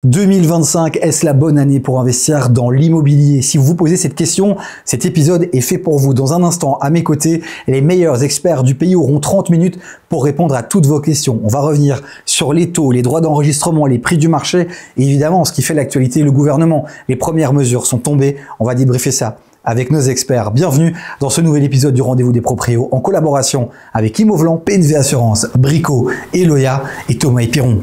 2025, est-ce la bonne année pour investir dans l'immobilier? Si vous vous posez cette question, cet épisode est fait pour vous. Dans un instant, à mes côtés, les meilleurs experts du pays auront 30 minutes pour répondre à toutes vos questions. On va revenir sur les taux, les droits d'enregistrement, les prix du marché et évidemment ce qui fait l'actualité, le gouvernement. Les premières mesures sont tombées, on va débriefer ça avec nos experts. Bienvenue dans ce nouvel épisode du Rendez-vous des Proprios en collaboration avec Imovlan, PNV Assurance, Brico, Eloya et Thomas Epiron.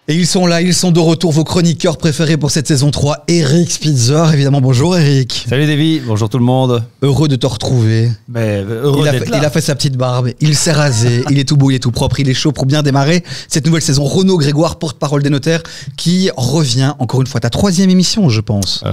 Et ils sont là, ils sont de retour, vos chroniqueurs préférés pour cette saison 3, Eric Spitzer. Évidemment, bonjour Eric. Salut Davy, bonjour tout le monde. Heureux de te retrouver. Heureux d'être là. Il a fait sa petite barbe, il s'est rasé, il est tout beau, il est tout propre, il est chaud pour bien démarrer cette nouvelle saison. Renaud Grégoire, porte-parole des notaires, qui revient encore une fois, ta 3e émission, je pense.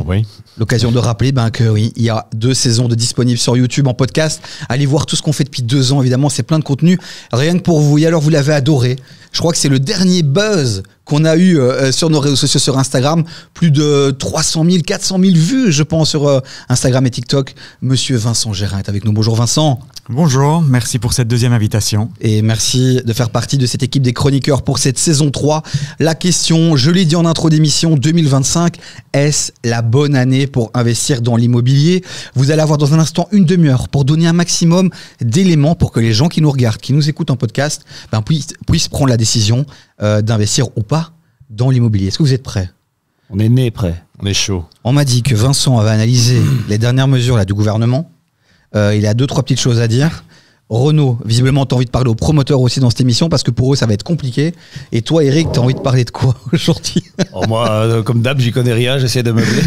Oui. L'occasion de rappeler que oui, il y a 2 saisons de disponibles sur YouTube en podcast. Allez voir tout ce qu'on fait depuis 2 ans, évidemment, c'est plein de contenu, rien que pour vous. Et alors, vous l'avez adoré. Je crois que c'est le dernier buzz qu'on a eu sur nos réseaux sociaux, sur Instagram. Plus de 300 000, 400 000 vues, je pense, sur Instagram et TikTok. Monsieur Vincent Gérin est avec nous. Bonjour Vincent. Bonjour, merci pour cette 2e invitation. Et merci de faire partie de cette équipe des chroniqueurs pour cette saison 3. La question, je l'ai dit en intro d'émission, 2025, est-ce la bonne année pour investir dans l'immobilier? Vous allez avoir dans un instant une demi-heure pour donner un maximum d'éléments pour que les gens qui nous regardent, qui nous écoutent en podcast, puissent prendre la décision d'investir ou pas dans l'immobilier. Est-ce que vous êtes prêts? On est né prêt, on est chaud. On m'a dit que Vincent avait analysé les dernières mesures du gouvernement. Il a 2-3 petites choses à dire. Renaud, visiblement, tu as envie de parler aux promoteurs aussi dans cette émission parce que pour eux, ça va être compliqué. Et toi, Eric, tu as envie de parler de quoi aujourd'hui? Moi, comme d'hab, j'y connais rien, j'essaie de meubler.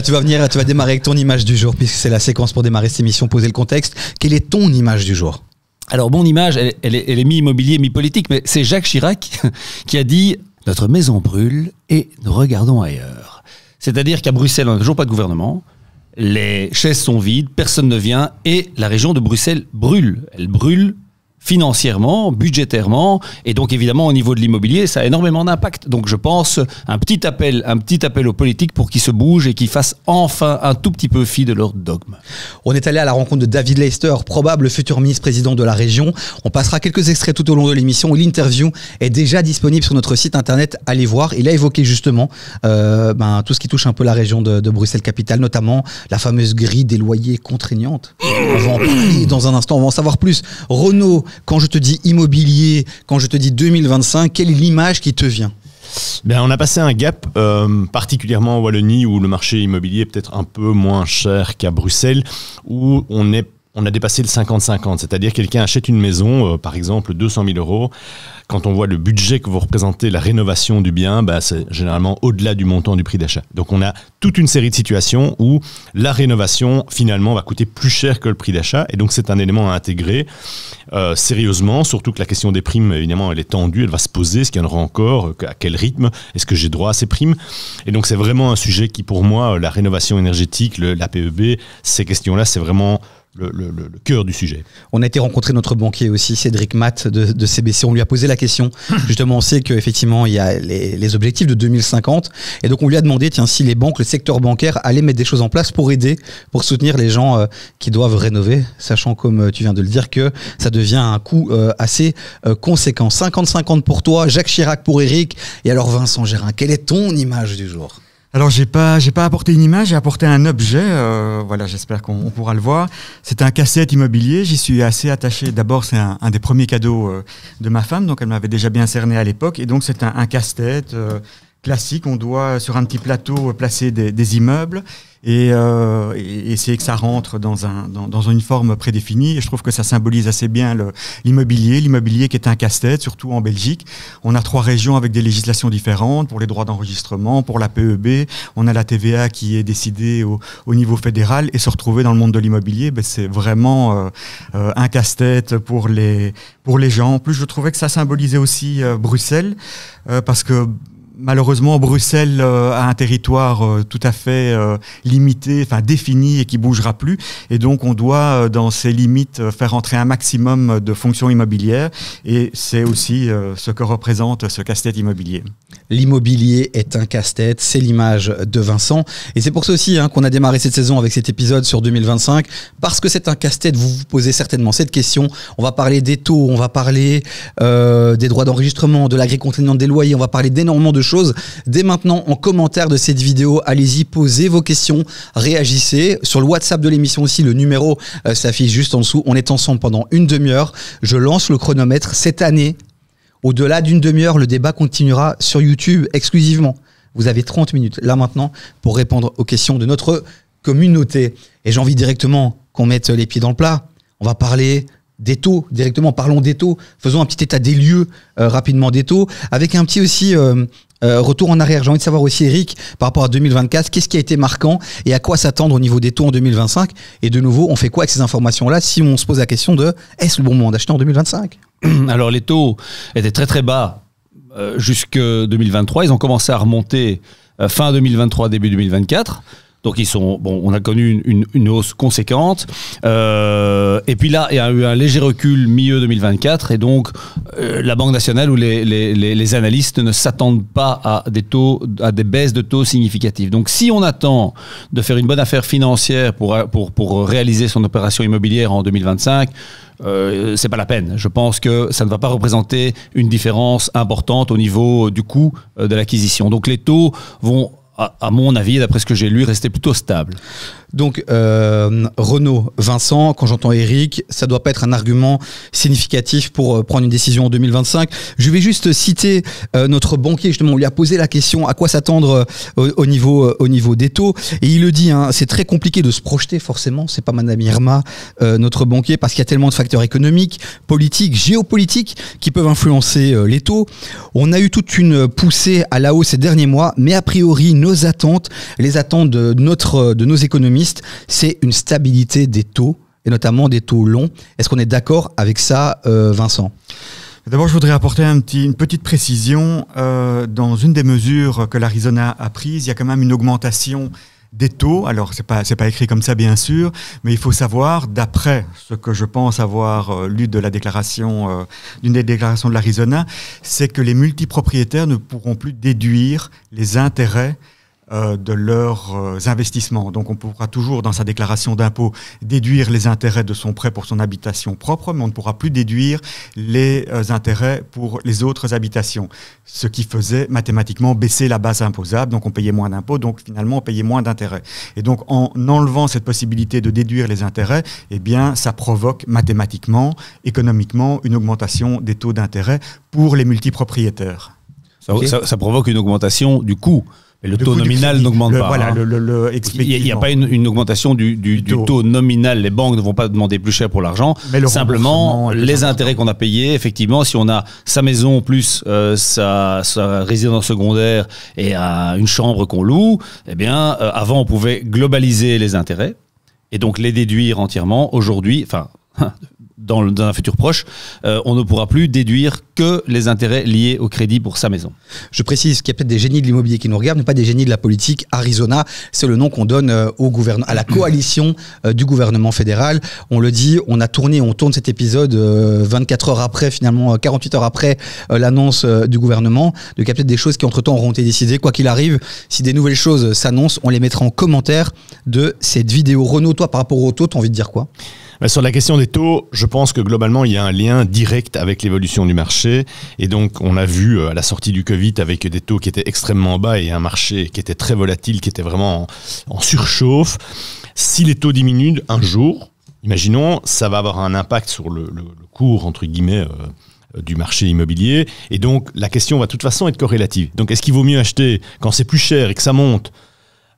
Tu vas démarrer avec ton image du jour puisque c'est la séquence pour démarrer cette émission, poser le contexte. Quelle est ton image du jour? Alors, mon image, elle est mi-immobilier, mi-politique, mais c'est Jacques Chirac qui a dit « Notre maison brûle et nous regardons ailleurs ». C'est-à-dire qu'à Bruxelles, on n'a toujours pas de gouvernement. Les chaises sont vides, personne ne vient et la région de Bruxelles brûle. Elle brûle financièrement, budgétairement et donc évidemment au niveau de l'immobilier, ça a énormément d'impact. Donc je pense un petit appel aux politiques pour qu'ils se bougent et qu'ils fassent enfin un tout petit peu fi de leur dogme. On est allé à la rencontre de David Leyster, probable futur ministre-président de la région. On passera quelques extraits tout au long de l'émission. L'interview est déjà disponible sur notre site internet. Allez voir. Il a évoqué justement tout ce qui touche un peu la région de Bruxelles-Capitale, notamment la fameuse grille des loyers contraignante. On va en parler dans un instant, on va en savoir plus. Renaud, quand je te dis immobilier, quand je te dis 2025, quelle est l'image qui te vient? On a passé un gap, particulièrement en Wallonie, où le marché immobilier est peut-être un peu moins cher qu'à Bruxelles, où on a dépassé le 50-50, c'est-à-dire quelqu'un achète une maison, par exemple 200 000 €. Quand on voit le budget que vous représentez, la rénovation du bien, c'est généralement au-delà du montant du prix d'achat. Donc on a toute une série de situations où la rénovation finalement va coûter plus cher que le prix d'achat et donc c'est un élément à intégrer sérieusement, surtout que la question des primes, évidemment, elle est tendue, elle va se poser, est-ce qu'il y en aura encore, à quel rythme, est-ce que j'ai droit à ces primes? Et donc c'est vraiment un sujet qui pour moi, la rénovation énergétique, la PEB, ces questions-là, c'est vraiment le cœur du sujet. On a été rencontrer notre banquier aussi, Cédric Matt de CBC. On lui a posé la question. Justement, on sait qu'effectivement, il y a les objectifs de 2050. Et donc, on lui a demandé, si les banques, le secteur bancaire allaient mettre des choses en place pour aider, pour soutenir les gens qui doivent rénover, sachant, comme tu viens de le dire, que ça devient un coût assez conséquent. 50-50 pour toi, Jacques Chirac pour Eric. Et alors, Vincent Gérin, quelle est ton image du jour? Alors j'ai pas apporté une image, j'ai apporté un objet, j'espère qu'on pourra le voir. C'est un casse-tête immobilier, j'y suis assez attaché. D'abord c'est un des premiers cadeaux de ma femme, donc elle m'avait déjà bien cerné à l'époque. Et donc c'est un casse-tête classique, on doit sur un petit plateau placer des immeubles et essayer que ça rentre dans une forme prédéfinie. Et je trouve que ça symbolise assez bien l'immobilier qui est un casse-tête, surtout en Belgique. On a 3 régions avec des législations différentes pour les droits d'enregistrement, pour la PEB. On a la TVA qui est décidée au niveau fédéral et se retrouver dans le monde de l'immobilier, c'est vraiment un casse-tête pour les gens. En plus, je trouvais que ça symbolisait aussi Bruxelles parce que malheureusement, Bruxelles a un territoire tout à fait limité, défini et qui bougera plus. Et donc, on doit, dans ces limites, faire entrer un maximum de fonctions immobilières. Et c'est aussi ce que représente ce casse-tête immobilier. L'immobilier est un casse-tête, c'est l'image de Vincent. Et c'est pour ça aussi qu'on a démarré cette saison avec cet épisode sur 2025, parce que c'est un casse-tête. Vous vous posez certainement cette question. On va parler des taux, on va parler des droits d'enregistrement, de l'agrégation contraignante des loyers, on va parler d'énormément de choses. Dès maintenant, en commentaire de cette vidéo, allez-y, posez vos questions, réagissez. Sur le WhatsApp de l'émission aussi, le numéro s'affiche juste en dessous. On est ensemble pendant une demi-heure. Je lance le chronomètre cette année. Au-delà d'une demi-heure, le débat continuera sur YouTube exclusivement. Vous avez 30 minutes, là maintenant, pour répondre aux questions de notre communauté. Et j'ai envie directement qu'on mette les pieds dans le plat. On va parler des taux, directement, parlons des taux. Faisons un petit état des lieux rapidement des taux, avec un petit aussi retour en arrière. J'ai envie de savoir aussi, Eric, par rapport à 2024, qu'est-ce qui a été marquant et à quoi s'attendre au niveau des taux en 2025? Et de nouveau, on fait quoi avec ces informations-là si on se pose la question de est-ce le bon moment d'acheter en 2025? Alors les taux étaient très très bas jusque 2023. Ils ont commencé à remonter fin 2023, début 2024. Donc ils sont on a connu une hausse conséquente. Et puis là, il y a eu un léger recul milieu 2024. Et donc la Banque nationale ou les analystes ne s'attendent pas à des baisses de taux significatives. Donc si on attend de faire une bonne affaire financière pour réaliser son opération immobilière en 2025, c'est pas la peine. Je pense que ça ne va pas représenter une différence importante au niveau du coût de l'acquisition. Donc les taux vont, à mon avis, d'après ce que j'ai lu, rester plutôt stables. Donc, Renaud, Vincent, quand j'entends Eric, ça doit pas être un argument significatif pour prendre une décision en 2025. Je vais juste citer notre banquier, justement, on lui a posé la question à quoi s'attendre au niveau des taux. Et il le dit, c'est très compliqué de se projeter, forcément. C'est pas Madame Irma, notre banquier, parce qu'il y a tellement de facteurs économiques, politiques, géopolitiques qui peuvent influencer les taux. On a eu toute une poussée à la hausse ces derniers mois, mais a priori, nos attentes, les attentes de nos économistes, c'est une stabilité des taux, et notamment des taux longs. Est-ce qu'on est d'accord avec ça, Vincent ? D'abord, je voudrais apporter une petite précision. Dans une des mesures que l'Arizona a prises, il y a quand même une augmentation des taux. Alors, c'est pas écrit comme ça, bien sûr, mais il faut savoir, d'après ce que je pense avoir lu de la déclaration, d'une des déclarations de l'Arizona, c'est que les multipropriétaires ne pourront plus déduire les intérêts de leurs investissements. Donc on pourra toujours, dans sa déclaration d'impôt, déduire les intérêts de son prêt pour son habitation propre, mais on ne pourra plus déduire les intérêts pour les autres habitations. Ce qui faisait mathématiquement baisser la base imposable, donc on payait moins d'impôts, donc finalement on payait moins d'intérêts. Et donc en enlevant cette possibilité de déduire les intérêts, eh bien ça provoque mathématiquement, économiquement, une augmentation des taux d'intérêt pour les multipropriétaires. Ça provoque une augmentation du coût. Mais le taux nominal n'augmente pas. Voilà, il n'y a pas une augmentation du taux nominal. Les banques ne vont pas demander plus cher pour l'argent. Simplement, les intérêts qu'on a payés, effectivement, si on a sa maison plus sa résidence secondaire et une chambre qu'on loue, eh bien, avant, on pouvait globaliser les intérêts et donc les déduire entièrement. Aujourd'hui, dans un futur proche, on ne pourra plus déduire que les intérêts liés au crédit pour sa maison. Je précise qu'il y a peut-être des génies de l'immobilier qui nous regardent, mais pas des génies de la politique. Arizona, c'est le nom qu'on donne à la coalition du gouvernement fédéral. On le dit, on tourne cet épisode 24 heures après, finalement 48 heures après l'annonce du gouvernement. Donc il y a peut-être des choses qui entre-temps auront été décidées. Quoi qu'il arrive, si des nouvelles choses s'annoncent, on les mettra en commentaire de cette vidéo. Renaud, toi, par rapport aux taux, tu as envie de dire quoi ? Sur la question des taux, je pense que globalement, il y a un lien direct avec l'évolution du marché. Et donc, on a vu à la sortie du Covid avec des taux qui étaient extrêmement bas et un marché qui était très volatile, qui était vraiment en surchauffe. Si les taux diminuent un jour, imaginons, ça va avoir un impact sur le cours, entre guillemets, du marché immobilier. Et donc, la question va de toute façon être corrélative. Donc, est-ce qu'il vaut mieux acheter quand c'est plus cher et que ça monte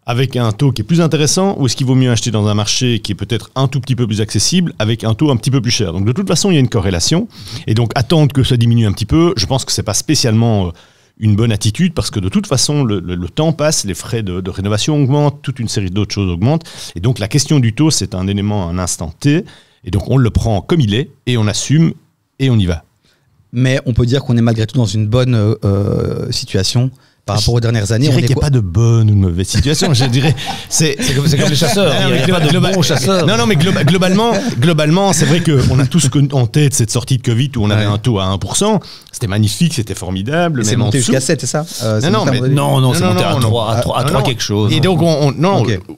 avec un taux qui est plus intéressant, ou est-ce qu'il vaut mieux acheter dans un marché qui est peut-être un tout petit peu plus accessible avec un taux un petit peu plus cher? Donc de toute façon, il y a une corrélation. Et donc attendre que ça diminue un petit peu, je pense que c'est pas spécialement une bonne attitude, parce que de toute façon, le temps passe, les frais de rénovation augmentent, toute une série d'autres choses augmentent. Et donc la question du taux, c'est un élément, un instant T. Et donc on le prend comme il est, et on assume, et on y va. Mais on peut dire qu'on est malgré tout dans une bonne situation par rapport aux dernières années. Je dirais qu'il n'y a pas de bonne ou de mauvaise situation. Je dirais, c'est comme les chasseurs. Il n'y a pas de bons chasseurs. Non, mais globalement, c'est vrai qu'on a tous en tête cette sortie de Covid où on avait un taux à 1%. C'était magnifique, c'était formidable. C'est monté jusqu'à 7, c'est ça Non, c'est monté à 3 quelque chose. Et donc,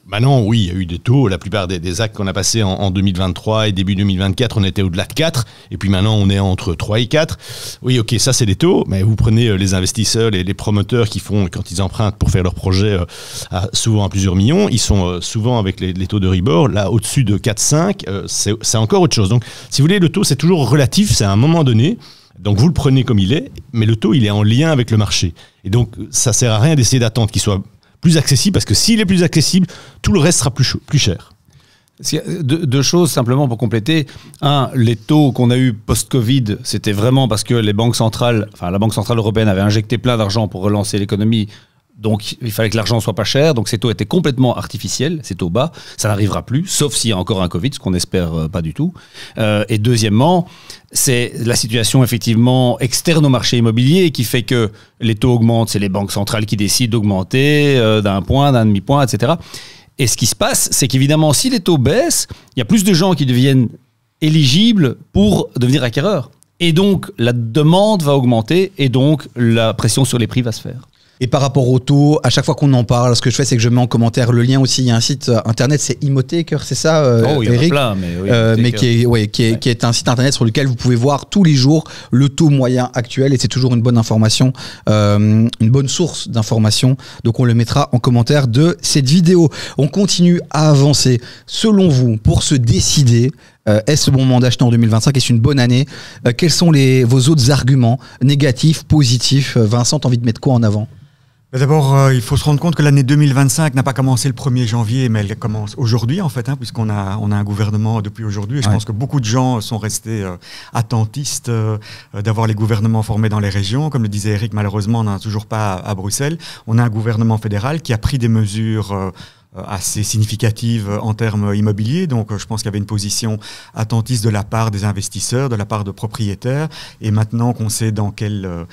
maintenant, oui, il y a eu des taux. La plupart des actes qu'on a passés en 2023 et début 2024, on était au-delà de 4. Et puis maintenant, on est entre 3 et 4. Oui, ok, ça, c'est des taux. Mais vous prenez les investisseurs, les promoteurs qui font, quand ils empruntent pour faire leur projet, souvent à plusieurs millions, ils sont souvent avec les taux de Euribor, là, au-dessus de 4-5, c'est encore autre chose. Donc, si vous voulez, le taux, c'est toujours relatif, c'est à un moment donné. Donc, vous le prenez comme il est, mais le taux, il est en lien avec le marché. Et donc, ça sert à rien d'essayer d'attendre qu'il soit plus accessible, parce que s'il est plus accessible, tout le reste sera plus cher. Deux choses simplement pour compléter. Un, les taux qu'on a eu post-Covid, c'était vraiment parce que la Banque centrale européenne avait injecté plein d'argent pour relancer l'économie. Donc, il fallait que l'argent soit pas cher. Donc, ces taux étaient complètement artificiels, ces taux bas. Ça n'arrivera plus, sauf s'il y a encore un Covid, ce qu'on n'espère pas du tout. Et deuxièmement, c'est la situation effectivement externe au marché immobilier qui fait que les taux augmentent. C'est les banques centrales qui décident d'augmenter d'un point, d'un demi-point, etc. Et ce qui se passe, c'est qu'évidemment, si les taux baissent, il y a plus de gens qui deviennent éligibles pour devenir acquéreurs. Et donc, la demande va augmenter et donc la pression sur les prix va se faire. Et par rapport au taux, à chaque fois qu'on en parle, ce que je fais, c'est que je mets en commentaire le lien aussi. Il y a un site internet, c'est Imotaker, c'est ça, il y en Eric, a plein, mais qui est un site internet sur lequel vous pouvez voir tous les jours le taux moyen actuel, et c'est toujours une bonne information, une bonne source d'information. Donc on le mettra en commentaire de cette vidéo. On continue à avancer. Selon vous, pour se décider, est-ce le bon moment d'acheter en 2025? Est-ce une bonne année? Quels sont vos autres arguments négatifs, positifs? Vincent, t'as envie de mettre quoi en avant? D'abord, il faut se rendre compte que l'année 2025 n'a pas commencé le 1er janvier, mais elle commence aujourd'hui en fait, puisqu'on a un gouvernement depuis aujourd'hui. Et je pense que beaucoup de gens sont restés attentistes d'avoir les gouvernements formés dans les régions. Comme le disait Eric, malheureusement, on n'en a toujours pas à Bruxelles. On a un gouvernement fédéral qui a pris des mesures assez significative en termes immobiliers. Donc, je pense qu'il y avait une position attentiste de la part des investisseurs, de la part de propriétaires. Et maintenant qu'on sait dans quelle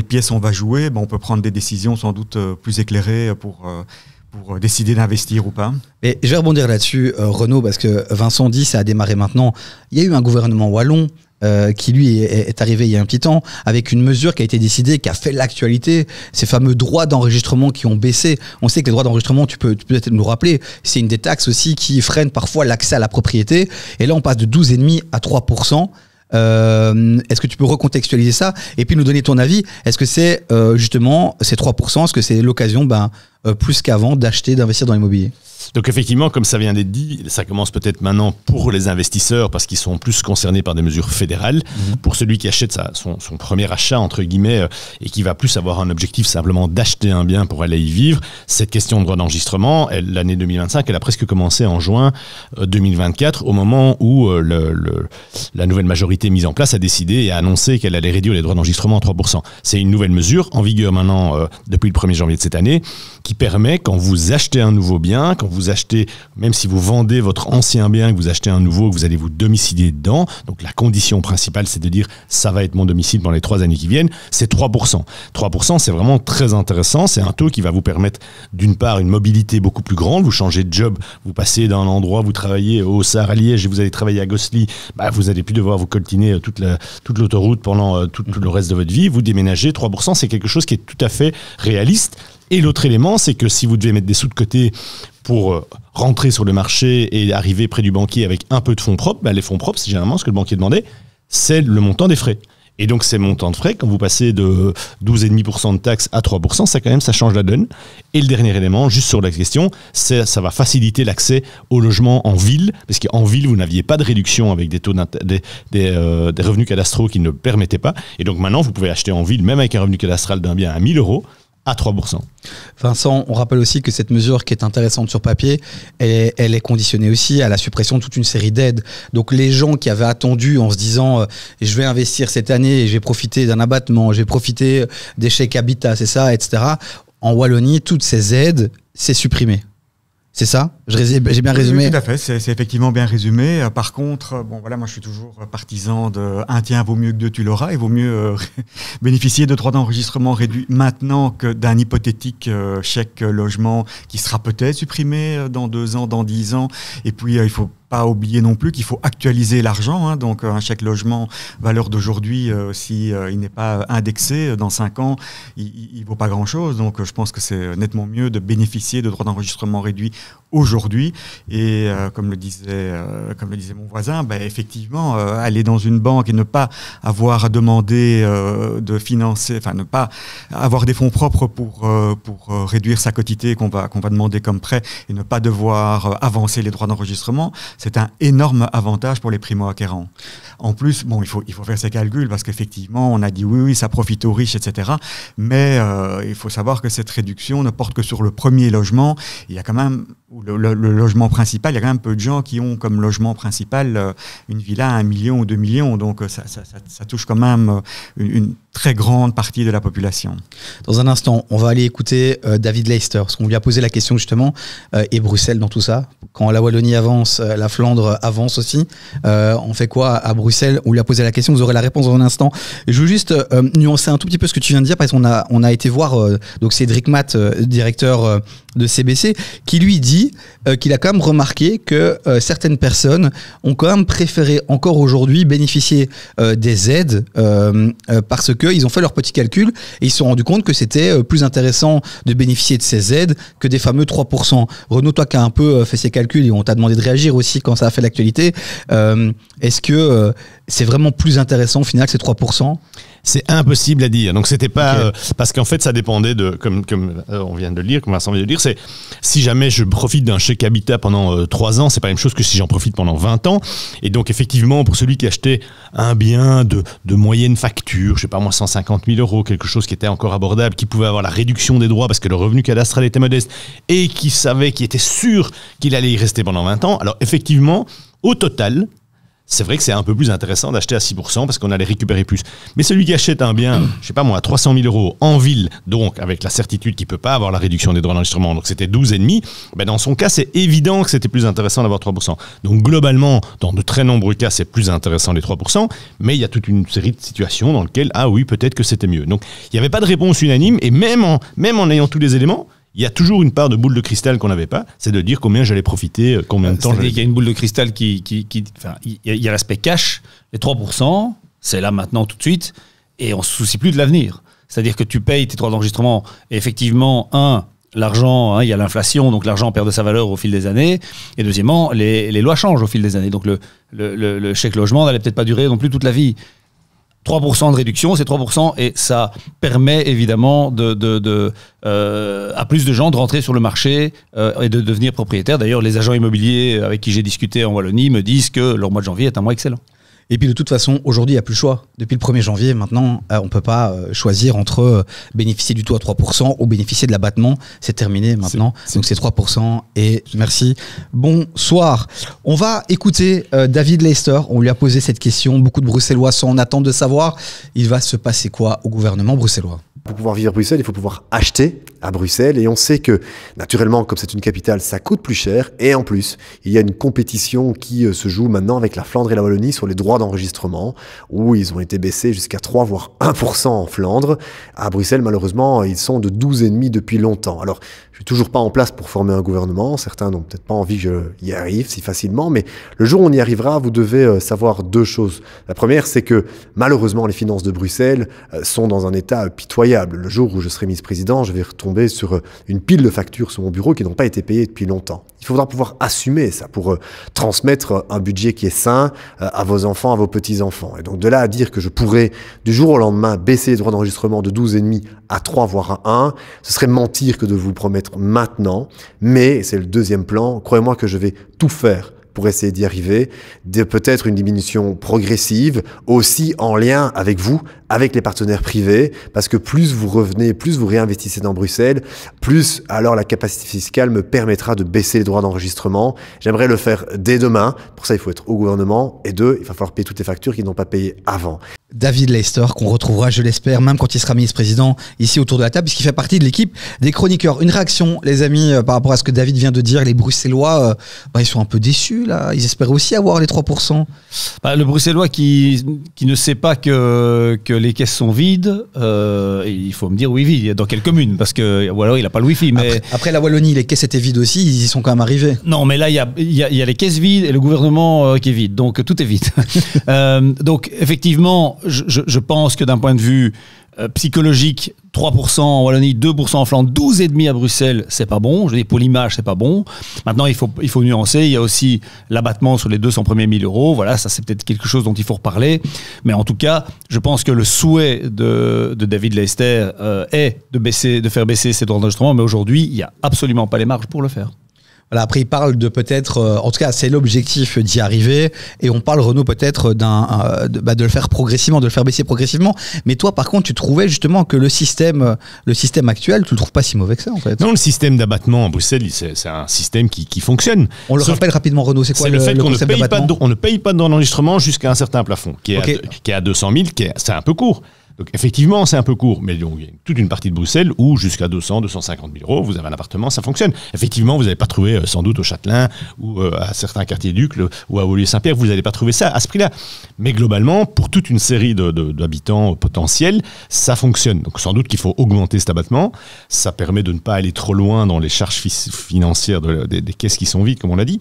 pièce on va jouer, on peut prendre des décisions sans doute plus éclairées pour décider d'investir ou pas. Et je vais rebondir là-dessus, Renaud, parce que Vincent dit ça a démarré maintenant. Il y a eu un gouvernement wallon qui lui est arrivé il y a un petit temps avec une mesure qui a été décidée, qui a fait l'actualité, ces fameux droits d'enregistrement qui ont baissé. On sait que les droits d'enregistrement, tu peux peut-être nous le rappeler, c'est une des taxes aussi qui freine parfois l'accès à la propriété. Et là, on passe de 12,5 à 3%. Est-ce que tu peux recontextualiser ça et puis nous donner ton avis? Est-ce que c'est justement ces 3%, est-ce que c'est l'occasion plus qu'avant d'investir dans l'immobilier? Donc effectivement, comme ça vient d'être dit, ça commence peut-être maintenant pour les investisseurs parce qu'ils sont plus concernés par des mesures fédérales. Pour celui qui achète son premier achat, entre guillemets, et qui va plus avoir un objectif simplement d'acheter un bien pour aller y vivre, cette question de droit d'enregistrement, l'année 2025, elle a presque commencé en juin 2024, au moment où la nouvelle majorité mise en place a décidé et a annoncé qu'elle allait réduire les droits d'enregistrement à 3%. C'est une nouvelle mesure en vigueur maintenant depuis le 1er janvier de cette année qui permet, quand vous achetez un nouveau bien, quand vous achetez, même si vous vendez votre ancien bien, que vous achetez un nouveau, que vous allez vous domicilier dedans, donc la condition principale, c'est de dire ça va être mon domicile pendant les 3 années qui viennent, c'est 3%. 3%, c'est vraiment très intéressant. C'est un taux qui va vous permettre, d'une part, une mobilité beaucoup plus grande. Vous changez de job, vous passez d'un endroit, vous travaillez au Sarre à Liège et vous allez travailler à Gosselies, vous n'allez plus devoir vous coltiner toute l'autoroute pendant tout le reste de votre vie. Vous déménagez, 3%, c'est quelque chose qui est tout à fait réaliste. Et l'autre élément, c'est que si vous devez mettre des sous de côté pour rentrer sur le marché et arriver près du banquier avec un peu de fonds propres, les fonds propres, c'est généralement ce que le banquier demandait, c'est le montant des frais. Et donc ces montants de frais, quand vous passez de 12,5% de taxes à 3%, ça change la donne. Et le dernier élément, juste sur la question, ça va faciliter l'accès au logement en ville, parce qu'en ville, vous n'aviez pas de réduction avec des taux des revenus cadastraux qui ne permettaient pas. Et donc maintenant, vous pouvez acheter en ville, même avec un revenu cadastral d'un bien à 1 000 €, à 3%. Vincent, on rappelle aussi que cette mesure qui est intéressante sur papier, elle est conditionnée aussi à la suppression de toute une série d'aides. Donc les gens qui avaient attendu en se disant je vais investir cette année et je vais profiter d'un abattement, je vais profiter des chèques habitat, c'est ça, etc. En Wallonie, toutes ces aides, c'est supprimé. C'est ça? J'ai bien résumé? Oui, tout à fait, c'est effectivement bien résumé. Par contre, moi je suis toujours partisan de un tiens vaut mieux que deux tu l'auras. Il vaut mieux bénéficier de droits d'enregistrement réduits maintenant que d'un hypothétique chèque logement qui sera peut-être supprimé dans 2 ans, dans 10 ans. Et puis il faut pas oublier non plus qu'il faut actualiser l'argent, hein. Donc un chèque logement valeur d'aujourd'hui, si il n'est pas indexé dans 5 ans, il vaut pas grand-chose. Donc je pense que c'est nettement mieux de bénéficier de droits d'enregistrement réduits aujourd'hui. Et comme le disait mon voisin, effectivement, aller dans une banque et ne pas avoir à demander de financer, enfin ne pas avoir des fonds propres pour réduire sa quotité qu'on va demander comme prêt et ne pas devoir avancer les droits d'enregistrement, c'est un énorme avantage pour les primo-acquérants. En plus, bon, il faut faire ses calculs parce qu'effectivement, on a dit oui, ça profite aux riches, etc. Mais il faut savoir que cette réduction ne porte que sur le premier logement. Il y a quand même, le logement principal, il y a quand même peu de gens qui ont comme logement principal une villa à 1 million ou 2 millions. Donc ça touche quand même une très grande partie de la population. Dans un instant, on va aller écouter David Leicester, parce qu'on lui a posé la question justement, et Bruxelles dans tout ça. Quand la Wallonie avance, la Flandre avance aussi. On fait quoi à Bruxelles? On lui a posé la question, vous aurez la réponse dans un instant. Je veux juste nuancer un tout petit peu ce que tu viens de dire, parce qu'on a été voir donc Cédric Matt, directeur de CBC, qui lui dit qu'il a quand même remarqué que certaines personnes ont quand même préféré encore aujourd'hui bénéficier des aides parce qu'ils ont fait leur petit calcul et ils se sont rendus compte que c'était plus intéressant de bénéficier de ces aides que des fameux 3%. Renaud, toi qui as un peu fait ces calculs et on t'a demandé de réagir aussi quand ça a fait l'actualité, est-ce que c'est vraiment plus intéressant au final que ces 3%? C'est impossible à dire. Donc c'était pas parce qu'en fait ça dépendait de comme on vient de le lire, comme Vincent vient de le dire, c'est si jamais je profite d'un chèque habitat pendant 3 ans, c'est pas la même chose que si j'en profite pendant 20 ans. Et donc effectivement pour celui qui achetait un bien de moyenne facture, je sais pas moi 150 000 €, quelque chose qui était encore abordable, qui pouvait avoir la réduction des droits parce que le revenu cadastral était modeste et qui savait, qui était sûr qu'il allait y rester pendant 20 ans. Alors effectivement au total, c'est vrai que c'est un peu plus intéressant d'acheter à 6% parce qu'on allait récupérer plus. Mais celui qui achète un bien, je sais pas moi, à 300 000 € en ville, donc avec la certitude qu'il peut pas avoir la réduction des droits d'enregistrement, donc c'était 12,5, dans son cas, c'est évident que c'était plus intéressant d'avoir 3%. Donc globalement, dans de très nombreux cas, c'est plus intéressant les 3%, mais il y a toute une série de situations dans lesquelles, ah oui, peut-être que c'était mieux. Donc il n'y avait pas de réponse unanime, et même en ayant tous les éléments, il y a toujours une part de boule de cristal qu'on n'avait pas, c'est de dire combien j'allais profiter, combien de temps j'allais... Il y a une boule de cristal il y a l'aspect cash, les 3%, c'est là maintenant tout de suite, et on se soucie plus de l'avenir. C'est-à-dire que tu payes tes droits d'enregistrement, et effectivement, l'argent, il y a l'inflation, donc l'argent perd de sa valeur au fil des années, et deuxièmement, les lois changent au fil des années, donc le chèque logement n'allait peut-être pas durer non plus toute la vie. 3% de réduction, c'est 3%, et ça permet évidemment à plus de gens de rentrer sur le marché et de devenir propriétaires. D'ailleurs, les agents immobiliers avec qui j'ai discuté en Wallonie me disent que leur mois de janvier est un mois excellent. Et puis de toute façon, aujourd'hui, il n'y a plus le choix. Depuis le 1er janvier, maintenant, on ne peut pas choisir entre bénéficier du taux à 3% ou bénéficier de l'abattement. C'est terminé maintenant. Donc c'est 3% et merci. Bonsoir. On va écouter David Leicester. On lui a posé cette question. Beaucoup de Bruxellois sont en attente de savoir il va se passer quoi au gouvernement bruxellois. Pour pouvoir vivre à Bruxelles, il faut pouvoir acheter à Bruxelles. Et on sait que, naturellement, comme c'est une capitale, ça coûte plus cher. Et en plus, il y a une compétition qui se joue maintenant avec la Flandre et la Wallonie sur les droits d'enregistrement, où ils ont été baissés jusqu'à 3 voire 1% en Flandre. À Bruxelles, malheureusement, ils sont de 12,5 depuis longtemps. Alors, je suis toujours pas en place pour former un gouvernement. Certains n'ont peut-être pas envie que j'y arrive si facilement. Mais le jour où on y arrivera, vous devez savoir 2 choses. La première, c'est que, malheureusement, les finances de Bruxelles sont dans un état pitoyable. Le jour où je serai vice-président, je vais retomber sur une pile de factures sur mon bureau qui n'ont pas été payées depuis longtemps. Il faudra pouvoir assumer ça pour transmettre un budget qui est sain à vos enfants, à vos petits-enfants. Et donc de là à dire que je pourrais du jour au lendemain baisser les droits d'enregistrement de 12,5 à 3 voire à 1, ce serait mentir que de vous le promettre maintenant. Mais c'est le deuxième plan. Croyez-moi que je vais tout faire pour essayer d'y arriver, peut-être une diminution progressive, aussi en lien avec vous, avec les partenaires privés, parce que plus vous revenez, plus vous réinvestissez dans Bruxelles, plus alors la capacité fiscale me permettra de baisser les droits d'enregistrement. J'aimerais le faire dès demain. Pour ça, il faut être au gouvernement. Et 2, il va falloir payer toutes les factures qu'ils n'ont pas payées avant. David Leyster, qu'on retrouvera, je l'espère, même quand il sera ministre-président, ici autour de la table, puisqu'il fait partie de l'équipe des chroniqueurs. Une réaction, les amis, par rapport à ce que David vient de dire. Les Bruxellois, ils sont un peu déçus, là. Ils espèrent aussi avoir les 3%. Le Bruxellois qui ne sait pas que les caisses sont vides, il faut me dire oui, dans quelle commune, parce que, ou alors il n'a pas le Wi-Fi. Mais... Après la Wallonie, les caisses étaient vides aussi, ils y sont quand même arrivés. Non, mais là, il y a les caisses vides et le gouvernement qui est vide, donc tout est vide. Donc, effectivement, je pense que d'un point de vue psychologique, 3% en Wallonie, 2% en Flandre, 12,5% à Bruxelles, c'est pas bon. Je dis pour l'image, c'est pas bon. Maintenant, il faut nuancer. Il y a aussi l'abattement sur les 200 premiers 1 000 €. Voilà, ça c'est peut-être quelque chose dont il faut reparler. Mais en tout cas, je pense que le souhait de David Leyster est de faire baisser ses droits d'enregistrement. Mais aujourd'hui, il n'y a absolument pas les marges pour le faire. Voilà, après, il parle de peut-être, en tout cas, c'est l'objectif d'y arriver. Et on parle, Renaud, peut-être de le faire progressivement, de le faire baisser progressivement. Mais toi, par contre, tu trouvais justement que le système actuel, tu le trouves pas si mauvais que ça, en fait. Non, le système d'abattement à Bruxelles, c'est un système qui fonctionne. On le rappelle rapidement, Renaud, c'est quoi le fait qu'on concept d'abattement ? On ne paye pas d'enregistrement jusqu'à un certain plafond, qui est à 200 000, c'est un peu court. Donc effectivement, c'est un peu court, mais donc, il y a toute une partie de Bruxelles où jusqu'à 200, 250 000 €, vous avez un appartement, ça fonctionne. Effectivement, vous n'allez pas trouver sans doute au Châtelain ou à certains quartiers d'Uccle ou à Woluwe-Saint-Pierre, vous n'allez pas trouver ça à ce prix-là. Mais globalement, pour toute une série d'habitants potentiels, ça fonctionne. Donc sans doute qu'il faut augmenter cet abattement. Ça permet de ne pas aller trop loin dans les charges financières des caisses qui sont vides, comme on l'a dit.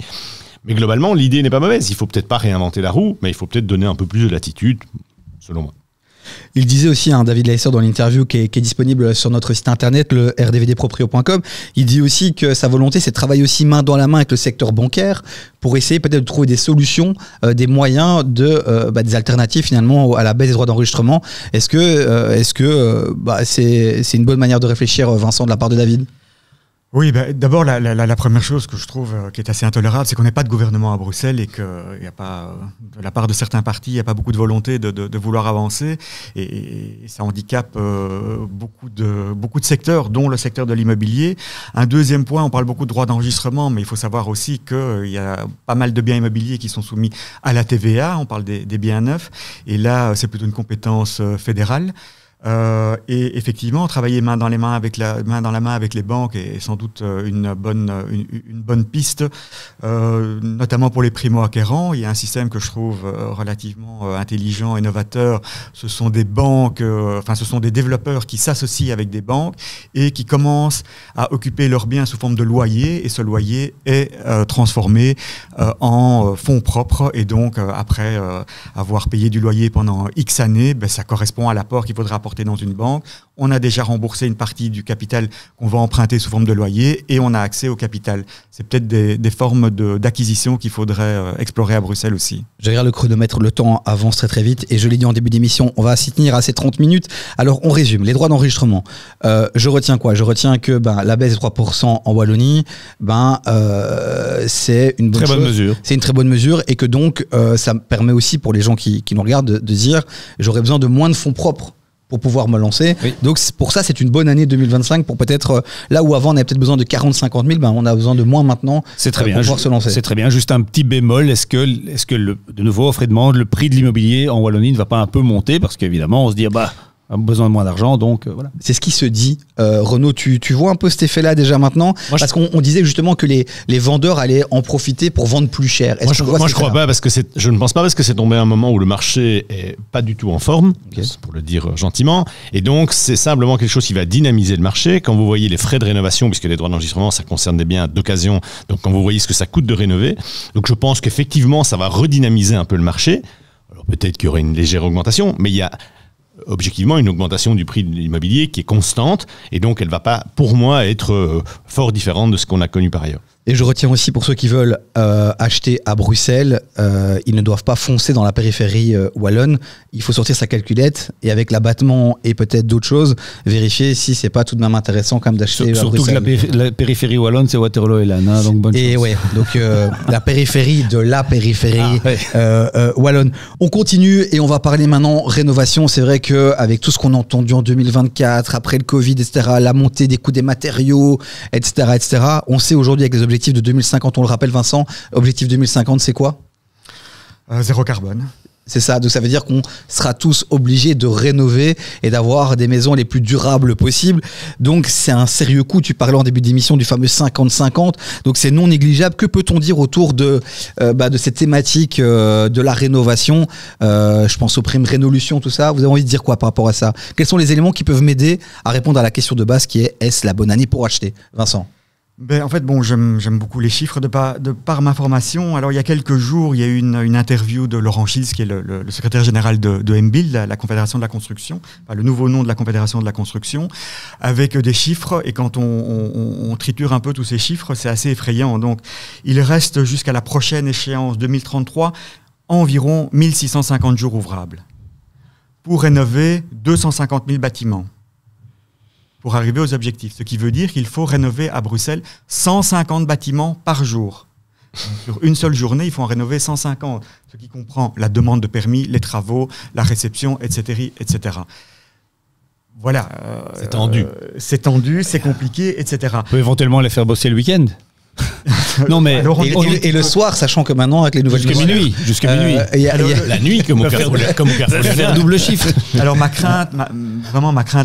Mais globalement, l'idée n'est pas mauvaise. Il ne faut peut-être pas réinventer la roue, mais il faut peut-être donner un peu plus de latitude, selon moi. Il disait aussi, David Leyster, dans l'interview qui est disponible sur notre site internet, le rdvdproprio.com, il dit aussi que sa volonté, c'est de travailler aussi main dans la main avec le secteur bancaire pour essayer peut-être de trouver des solutions, des moyens, des alternatives finalement à la baisse des droits d'enregistrement. Est-ce que c'est une bonne manière de réfléchir, Vincent, de la part de David ? Oui, d'abord, la première chose que je trouve qui est assez intolérable, c'est qu'on n'ait pas de gouvernement à Bruxelles et qu'il n'y a pas, de la part de certains partis, il n'y a pas beaucoup de volonté de vouloir avancer. Et ça handicape beaucoup de secteurs, dont le secteur de l'immobilier. Un deuxième point, on parle beaucoup de droits d'enregistrement, mais il faut savoir aussi qu'il y a pas mal de biens immobiliers qui sont soumis à la TVA. On parle des biens neufs. Et là, c'est plutôt une compétence fédérale. Et effectivement, travailler main dans la main avec les banques est sans doute une bonne piste, notamment pour les primo-acquérants. Il y a un système que je trouve relativement intelligent et novateur. Ce sont des banques, ce sont des développeurs qui s'associent avec des banques et qui commencent à occuper leurs biens sous forme de loyer, et ce loyer est transformé en fonds propres, et donc après avoir payé du loyer pendant X années, ça correspond à l'apport qu'il faudra apporter dans une banque. On a déjà remboursé une partie du capital qu'on va emprunter sous forme de loyer, et on a accès au capital. C'est peut-être des formes d'acquisition qu'il faudrait explorer à Bruxelles aussi. Je regarde le chronomètre, le temps avance très très vite, et je l'ai dit en début d'émission, on va s'y tenir à ces 30 minutes. Alors on résume, les droits d'enregistrement. Je retiens quoi ? Je retiens que la baisse des 3% en Wallonie, c'est une bonne mesure. C'est une très bonne mesure, et que donc ça me permet aussi pour les gens qui nous regardent de dire j'aurais besoin de moins de fonds propres pour pouvoir me lancer. Oui. Donc pour ça, c'est une bonne année 2025 pour peut-être, là où avant on avait peut-être besoin de 40-50 000, on a besoin de moins maintenant pour pouvoir se lancer. C'est très bien. Juste un petit bémol, est-ce que de nouveau, offre et demande, le prix de l'immobilier en Wallonie ne va pas un peu monter ? Parce qu'évidemment, on se dit, on a besoin de moins d'argent, donc voilà. C'est ce qui se dit. Renaud, tu vois un peu cet effet-là déjà maintenant ? Parce qu'on disait justement que les vendeurs allaient en profiter pour vendre plus cher. Moi, je crois pas, parce que je ne pense pas, parce que c'est tombé à un moment où le marché est pas du tout en forme, pour le dire gentiment. Et donc, c'est simplement quelque chose qui va dynamiser le marché. Quand vous voyez les frais de rénovation, puisque les droits d'enregistrement, ça concerne des biens d'occasion, donc quand vous voyez ce que ça coûte de rénover, donc je pense qu'effectivement, ça va redynamiser un peu le marché. Alors peut-être qu'il y aurait une légère augmentation, mais il y a objectivement une augmentation du prix de l'immobilier qui est constante, et donc elle ne va pas, pour moi, être fort différente de ce qu'on a connu par ailleurs. Et je retiens aussi pour ceux qui veulent acheter à Bruxelles, ils ne doivent pas foncer dans la périphérie wallonne. Il faut sortir sa calculette et avec l'abattement et peut-être d'autres choses, vérifier si c'est pas tout de même intéressant quand même d'acheter à Bruxelles. Surtout que la périphérie wallonne, c'est Waterloo et Lannes, donc bonne chance. Et ouais, donc la périphérie de la périphérie wallonne. On continue et on va parler maintenant rénovation. C'est vrai que avec tout ce qu'on a entendu en 2024, après le Covid, etc., la montée des coûts des matériaux, etc., on sait aujourd'hui avec les objectifs de 2050, on le rappelle Vincent, objectif 2050 c'est quoi ? Zéro carbone. C'est ça, donc ça veut dire qu'on sera tous obligés de rénover et d'avoir des maisons les plus durables possibles. Donc c'est un sérieux coup, tu parlais en début d'émission du fameux 50-50, donc c'est non négligeable. Que peut-on dire autour de cette thématique de la rénovation, je pense aux primes Rénolution, tout ça. Vous avez envie de dire quoi par rapport à ça? Quels sont les éléments qui peuvent m'aider à répondre à la question de base qui est: est-ce la bonne année pour acheter? Vincent? En fait, j'aime beaucoup les chiffres de par ma formation. Alors, il y a quelques jours, il y a eu une interview de Laurent Schiltz, qui est le secrétaire général de MBuild, la Confédération de la Construction, enfin, le nouveau nom de la Confédération de la Construction, avec des chiffres. Et quand on triture un peu tous ces chiffres, c'est assez effrayant. Donc, il reste jusqu'à la prochaine échéance 2033 environ 1650 jours ouvrables pour rénover 250 000 bâtiments. Pour arriver aux objectifs. Ce qui veut dire qu'il faut rénover à Bruxelles 150 bâtiments par jour. Sur une seule journée, il faut en rénover 150, ce qui comprend la demande de permis, les travaux, la réception, etc. etc. Voilà. C'est tendu. C'est tendu, c'est compliqué, etc. On peut éventuellement les faire bosser le week-end. Non mais Alors, et le soir, sachant que maintenant avec les nouvelles jusqu'à minuit, la nuit comme au faire double chiffre. Alors ma crainte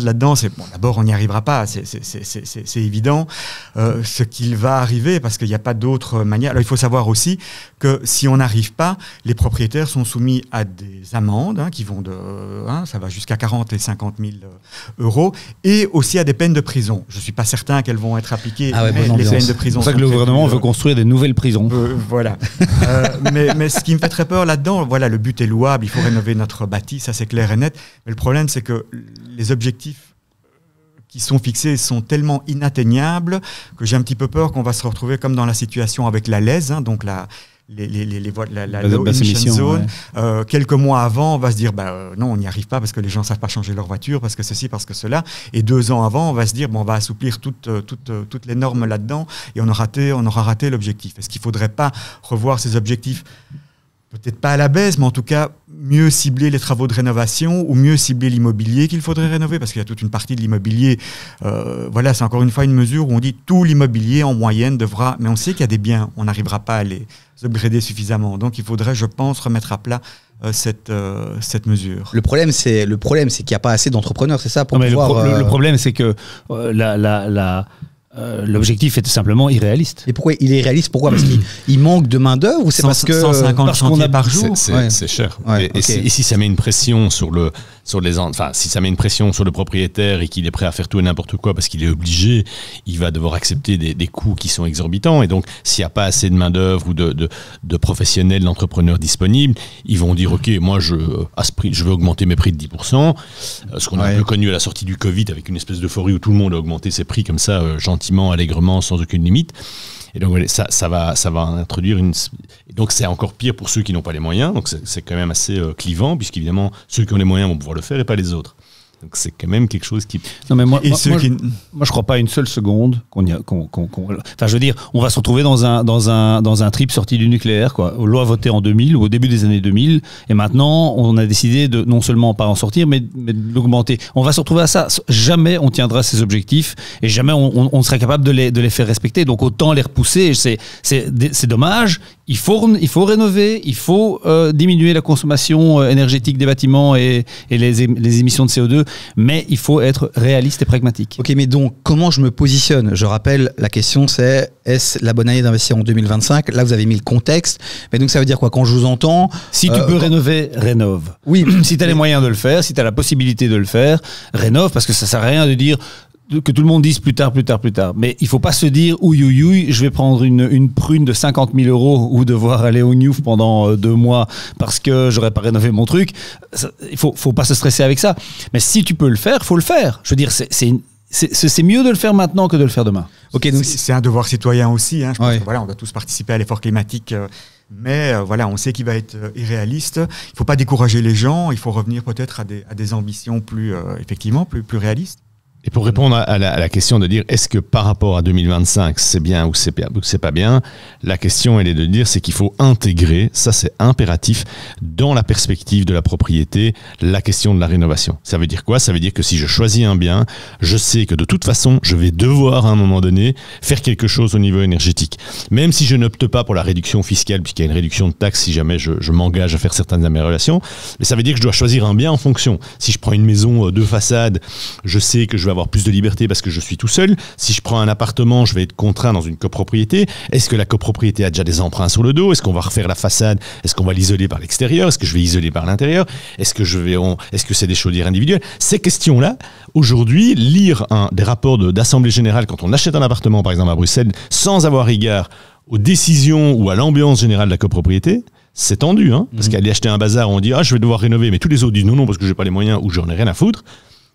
là-dedans, c'est bon. D'abord, on n'y arrivera pas, c'est évident. Ce qu'il va arriver, parce qu'il n'y a pas d'autre manière. Alors il faut savoir aussi que si on n'arrive pas, les propriétaires sont soumis à des amendes qui vont ça va jusqu'à 40 et 50 000 euros, et aussi à des peines de prison. Je suis pas certain qu'elles vont être appliquées. Mais les peines de prison. C'est pour ça que le gouvernement veut construire des nouvelles prisons. Voilà. Mais ce qui me fait très peur là-dedans, voilà, le but est louable, il faut rénover notre bâti, ça c'est clair et net. Mais le problème, c'est que les objectifs qui sont fixés sont tellement inatteignables que j'ai un petit peu peur qu'on va se retrouver comme dans la situation avec la LEZ, donc la low emission zone. Ouais. Quelques mois avant, on va se dire non, on n'y arrive pas parce que les gens ne savent pas changer leur voiture, parce que ceci, parce que cela. Et 2 ans avant, on va se dire on va assouplir toutes les normes là-dedans et on aura raté l'objectif. Est-ce qu'il ne faudrait pas revoir ces objectifs? Peut-être pas à la baisse, mais en tout cas, mieux cibler les travaux de rénovation ou mieux cibler l'immobilier qu'il faudrait rénover, parce qu'il y a toute une partie de l'immobilier. Voilà, c'est encore une fois une mesure où on dit tout l'immobilier en moyenne devra... Mais on sait qu'il y a des biens, on n'arrivera pas à les upgrader suffisamment. Donc il faudrait, je pense, remettre à plat cette mesure. Le problème, c'est qu'il n'y a pas assez d'entrepreneurs, c'est ça pour pouvoir... Le problème, c'est que l'objectif est tout simplement irréaliste. Et pourquoi il est irréaliste? Pourquoi? Parce qu'il manque de main d'œuvre, ou c'est parce que 150 chantiers par jour. C'est cher. Ouais, et si ça met une pression si ça met une pression sur le propriétaire et qu'il est prêt à faire tout et n'importe quoi parce qu'il est obligé, il va devoir accepter des coûts qui sont exorbitants. Et donc, s'il n'y a pas assez de main d'œuvre ou de professionnels, d'entrepreneurs disponibles, ils vont dire ok, moi à ce prix, je veux augmenter mes prix de 10%. Ce qu'on a un peu connu à la sortie du Covid avec une espèce d'euphorie où tout le monde a augmenté ses prix comme ça, gentiment, allègrement, sans aucune limite. Et donc ça va introduire et donc c'est encore pire pour ceux qui n'ont pas les moyens. Donc c'est quand même assez clivant, puisqu'évidemment ceux qui ont les moyens vont pouvoir le faire et pas les autres. Donc c'est quand même quelque chose qui... Non mais moi je crois pas une seule seconde enfin je veux dire, on va se retrouver dans un trip sorti du nucléaire, quoi. Loi votée en 2000 ou au début des années 2000, et maintenant on a décidé de non seulement pas en sortir mais de l'augmenter. On va se retrouver à ça. Jamais on tiendra ces objectifs et jamais on sera capable de les faire respecter. Donc autant les repousser. C'est dommage. Il faut rénover, il faut diminuer la consommation énergétique des bâtiments et les émissions de CO2, mais il faut être réaliste et pragmatique. Ok, mais donc comment je me positionne? Je rappelle, la question c'est: est-ce la bonne année d'investir en 2025? Là, vous avez mis le contexte, mais donc ça veut dire quoi quand je vous entends? Si tu peux rénover, rénove. Oui. Si tu as les moyens de le faire, si tu as la possibilité de le faire, rénove, parce que ça sert à rien de dire que tout le monde dise plus tard. Mais il faut pas se dire ouïe, je vais prendre une prune de 50 000 euros ou devoir aller au Newf pendant 2 mois parce que j'aurais pas rénové mon truc. Il faut pas se stresser avec ça. Mais si tu peux le faire, faut le faire. Je veux dire, c'est mieux de le faire maintenant que de le faire demain. Ok, donc c'est un devoir citoyen aussi. Je pense que, on doit tous participer à l'effort climatique. Mais on sait qu'il va être irréaliste. Il ne faut pas décourager les gens. Il faut revenir peut-être à des ambitions effectivement plus réalistes. Et pour répondre à la question de dire est-ce que par rapport à 2025 c'est bien ou c'est pas bien, la question elle est de dire c'est qu'il faut intégrer, ça c'est impératif, dans la perspective de la propriété, la question de la rénovation. Ça veut dire quoi? Ça veut dire que si je choisis un bien, je sais que de toute façon je vais devoir à un moment donné faire quelque chose au niveau énergétique. Même si je n'opte pas pour la réduction fiscale, puisqu'il y a une réduction de taxes si jamais je m'engage à faire certaines améliorations, mais ça veut dire que je dois choisir un bien en fonction. Si je prends une maison de façade, je sais que je vais avoir plus de liberté parce que je suis tout seul. Si je prends un appartement, je vais être contraint dans une copropriété. Est-ce que la copropriété a déjà des emprunts sur le dos? Est-ce qu'on va refaire la façade? Est-ce qu'on va l'isoler par l'extérieur? Est-ce que je vais isoler par l'intérieur? Est-ce que c'est des chaudières individuelles? Ces questions-là, aujourd'hui, lire des rapports d'Assemblée Générale quand on achète un appartement, par exemple à Bruxelles, sans avoir égard aux décisions ou à l'ambiance générale de la copropriété, c'est tendu, hein, parce qu'aller acheter un bazar, on dit « Ah, je vais devoir rénover », mais tous les autres disent « Non, non, parce que j'ai pas les moyens ou j'en ai rien à foutre ».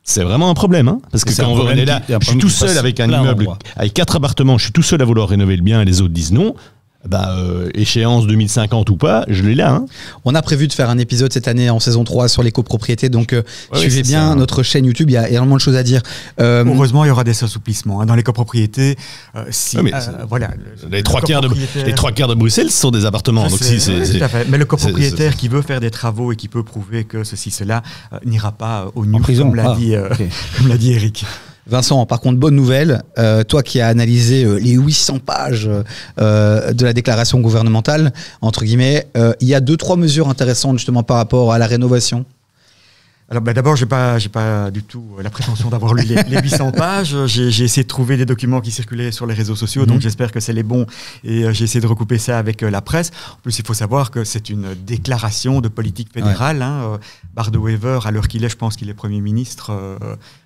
C'est vraiment un problème, hein, parce que quand on est là, je suis tout seul avec un immeuble, avec 4 appartements, je suis tout seul à vouloir rénover le bien et les autres disent non. Échéance 2050 ou pas, je l'ai là. Hein. On a prévu de faire un épisode cette année en saison 3 sur les copropriétés, donc suivez bien notre chaîne YouTube, il y a énormément de choses à dire. Heureusement, il y aura des assouplissements. Hein. Dans les copropriétés, voilà. Les 3 quarts de Bruxelles, ce sont des appartements. Donc tout à fait. Mais le copropriétaire qui veut faire des travaux et qui peut prouver que ceci, cela, n'ira pas au nu, comme l'a dit Eric. Vincent, par contre, bonne nouvelle, toi qui as analysé les 800 pages de la déclaration gouvernementale, entre guillemets, il y a 2-3 mesures intéressantes justement par rapport à la rénovation. Alors d'abord, j'ai pas du tout la prétention d'avoir lu les 800 pages. J'ai essayé de trouver des documents qui circulaient sur les réseaux sociaux, donc j'espère que c'est les bons. Et j'ai essayé de recouper ça avec la presse. En plus, il faut savoir que c'est une déclaration de politique fédérale. Ouais. Hein. Bardo-Wever, à l'heure qu'il est, je pense qu'il est Premier ministre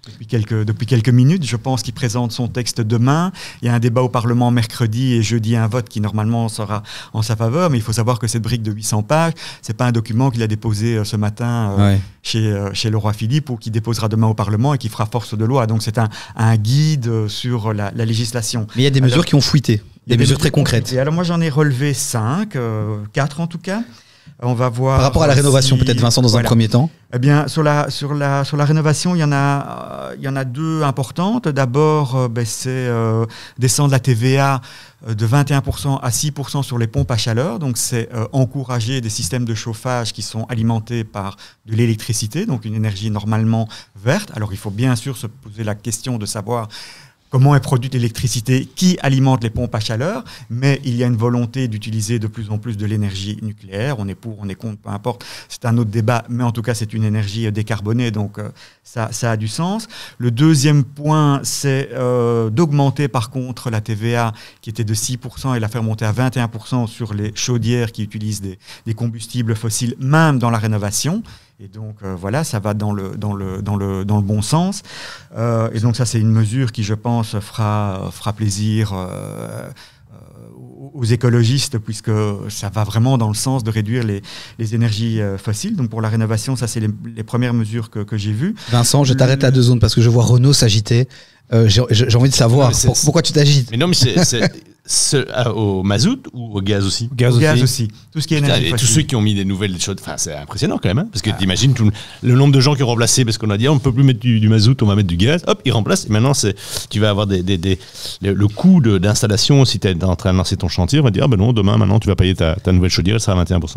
depuis quelques minutes. Je pense qu'il présente son texte demain. Il y a un débat au Parlement mercredi et jeudi un vote qui normalement sera en sa faveur. Mais il faut savoir que cette brique de 800 pages, c'est pas un document qu'il a déposé ce matin chez le roi Philippe ou qui déposera demain au Parlement et qui fera force de loi. Donc c'est un guide sur la législation. Mais il y a des mesures qui ont fuité, des mesures très concrètes. Et alors moi j'en ai relevé 4 en tout cas. On va voir. Par rapport à la rénovation, peut-être Vincent, dans un premier temps. Eh bien, sur la rénovation, il y en a 2 importantes. D'abord, c'est descendre la TVA de 21% à 6% sur les pompes à chaleur. Donc, c'est encourager des systèmes de chauffage qui sont alimentés par de l'électricité, donc une énergie normalement verte. Alors, il faut bien sûr se poser la question de savoir comment est produite l'électricité qui alimente les pompes à chaleur, mais il y a une volonté d'utiliser de plus en plus de l'énergie nucléaire. On est pour, on est contre, peu importe. C'est un autre débat, mais en tout cas, c'est une énergie décarbonée, donc ça a du sens. Le deuxième point, c'est d'augmenter par contre la TVA qui était de 6% et la faire monter à 21% sur les chaudières qui utilisent des combustibles fossiles, même dans la rénovation. Et donc voilà, ça va dans le bon sens. Et donc ça, c'est une mesure qui, je pense, fera plaisir aux écologistes, puisque ça va vraiment dans le sens de réduire les énergies fossiles. Donc pour la rénovation, ça, c'est les premières mesures que j'ai vues. Vincent, je t'arrête à 2 secondes parce que je vois Renaud s'agiter. J'ai envie de savoir pourquoi tu t'agites. Mais non, mais au mazout ou au gaz aussi? Gaz aussi. Tout ce qui est énergie fossile. Tous ceux qui ont mis des nouvelles choses, c'est impressionnant quand même, hein, parce que t'imagines le nombre de gens qui ont remplacé, parce qu'on a dit on ne peut plus mettre du mazout, on va mettre du gaz, hop, ils remplacent. Et maintenant, tu vas avoir le coût d'installation, si tu es en train de lancer ton chantier, on va dire non, demain, maintenant, tu vas payer ta nouvelle chaudière, elle sera à 21%.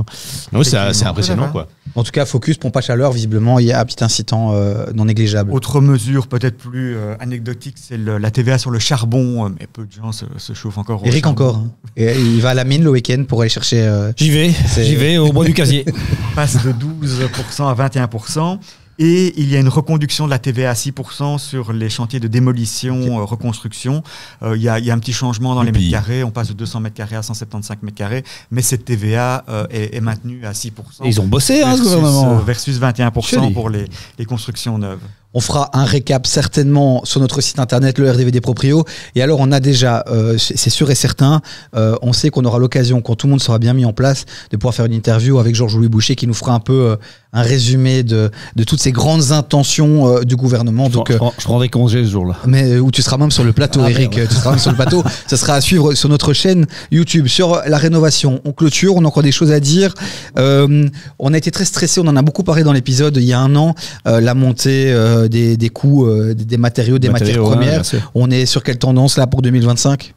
Donc c'est impressionnant, quoi. En tout cas, focus, pompe à chaleur, visiblement, il y a un petit incitant non négligeable. Autre mesure peut-être plus anecdotique, c'est la TVA sur le charbon, mais peu de gens se chauffent encore. Eric encore. Hein. Et il va à la mine le week-end pour aller chercher. J'y vais au bois du casier. On passe de 12% à 21%. Et il y a une reconduction de la TVA à 6% sur les chantiers de démolition, reconstruction. Il y a un petit changement dans les mètres carrés. On passe de 200 mètres carrés à 175 mètres carrés. Mais cette TVA est maintenue à 6%. Et ils ont bossé, ce gouvernement. Versus 21% pour les constructions neuves. On fera un récap certainement sur notre site internet, le RDV des Proprios. Et alors, on a déjà, c'est sûr et certain, on sait qu'on aura l'occasion, quand tout le monde sera bien mis en place, de pouvoir faire une interview avec Georges-Louis Boucher qui nous fera un peu un résumé de toute ces grandes intentions du gouvernement. Donc, je prends des congés ce jour-là. Mais où tu seras même sur le plateau, Eric. Tu seras même sur le plateau. Ça sera à suivre sur notre chaîne YouTube. Sur la rénovation, on clôture, on a encore des choses à dire. On a été très stressés, on en a beaucoup parlé dans l'épisode il y a un an. La montée des coûts des matériaux, des matières premières. Ouais, on est sur quelle tendance là pour 2025 ?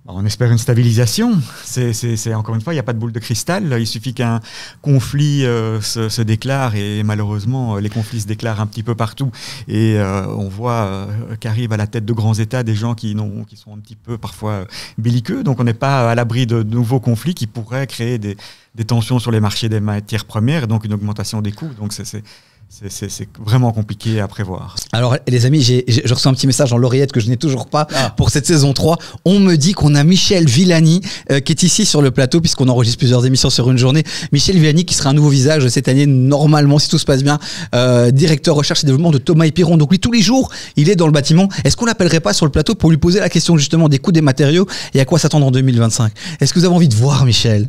On espère une stabilisation. C'est encore une fois, il n'y a pas de boule de cristal. Il suffit qu'un conflit se déclare et malheureusement, les conflits se déclarent un petit peu partout. Et on voit qu'arrivent à la tête de grands États des gens qui sont un petit peu parfois belliqueux. Donc on n'est pas à l'abri de nouveaux conflits qui pourraient créer des tensions sur les marchés des matières premières et donc une augmentation des coûts. Donc c'est vraiment compliqué à prévoir. Alors les amis, je reçois un petit message dans l'oreillette que je n'ai toujours pas pour cette saison 3. On me dit qu'on a Michel Villani qui est ici sur le plateau puisqu'on enregistre plusieurs émissions sur une journée. Michel Villani qui sera un nouveau visage cette année normalement si tout se passe bien. Directeur recherche et développement de Thomas Piron. Donc lui tous les jours il est dans le bâtiment. Est-ce qu'on l'appellerait pas sur le plateau pour lui poser la question justement des coûts des matériaux et à quoi s'attendre en 2025 ? Est-ce que vous avez envie de voir Michel ?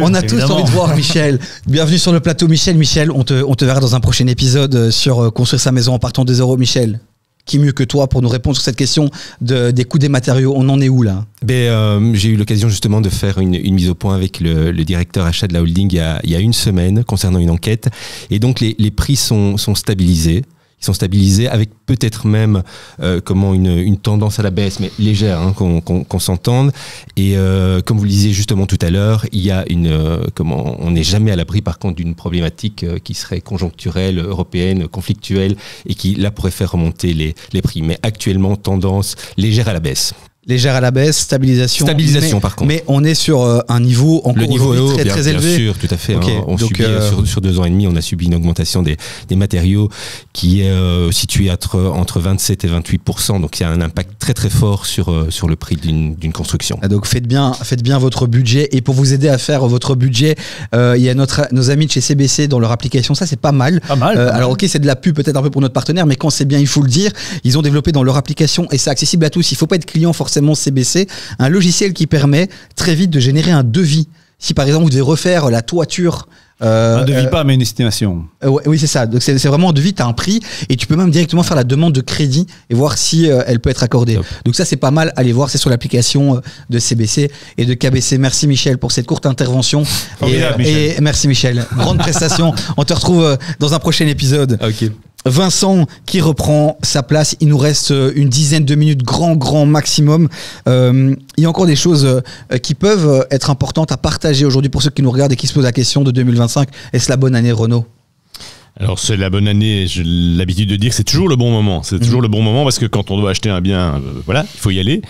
On a tous envie de voir Michel. Bienvenue sur le plateau Michel. Michel, on te verra dans un prochain épisode sur construire sa maison en partant de zéro. Michel, qui mieux que toi pour nous répondre sur cette question des coûts des matériaux ? On en est où là ? J'ai eu l'occasion justement de faire une mise au point avec le directeur achat de la holding il y a une semaine concernant une enquête. Et donc les prix sont stabilisés. Ils sont stabilisés avec peut-être même une tendance à la baisse, mais légère, hein, qu'on s'entende. Et comme vous le disiez justement tout à l'heure, il y a on n'est jamais à l'abri par contre d'une problématique qui serait conjoncturelle, européenne, conflictuelle, et qui là pourrait faire remonter les prix. Mais actuellement, tendance légère à la baisse. Légère à la baisse, stabilisation. Par contre. Mais on est sur un niveau encore le niveau est haut, très, très élevé. Bien sûr, tout à fait. Okay, hein. On subit sur 2 ans et demi, on a subi une augmentation des matériaux qui est située entre 27 et 28%. Donc il y a un impact très très fort sur le prix d'une construction. Donc faites bien votre budget. Et pour vous aider à faire votre budget, il y a nos amis de chez CBC dans leur application. Ça c'est pas mal. Alors ok, c'est de la pub peut-être un peu pour notre partenaire, mais quand c'est bien, il faut le dire. Ils ont développé dans leur application et c'est accessible à tous. Il faut pas être client forcément CBC, un logiciel qui permet très vite de générer un devis. Si par exemple vous devez refaire la toiture, un devis pas, mais une estimation. Oui, c'est ça. Donc c'est vraiment un devis, tu as un prix et tu peux même directement faire la demande de crédit et voir si elle peut être accordée. Top. Donc ça c'est pas mal, allez voir, c'est sur l'application de CBC et de KBC. Merci Michel pour cette courte intervention. Et merci Michel, grande prestation. On te retrouve dans un prochain épisode. Ok. Vincent qui reprend sa place. Il nous reste une dizaine de minutes, grand maximum. Il y a encore des choses qui peuvent être importantes à partager aujourd'hui pour ceux qui nous regardent et qui se posent la question de 2025. Est-ce la bonne année, Renaud ? Alors c'est la bonne année, j'ai l'habitude de dire que c'est toujours le bon moment. C'est toujours le bon moment parce que quand on doit acheter un bien, il faut y aller.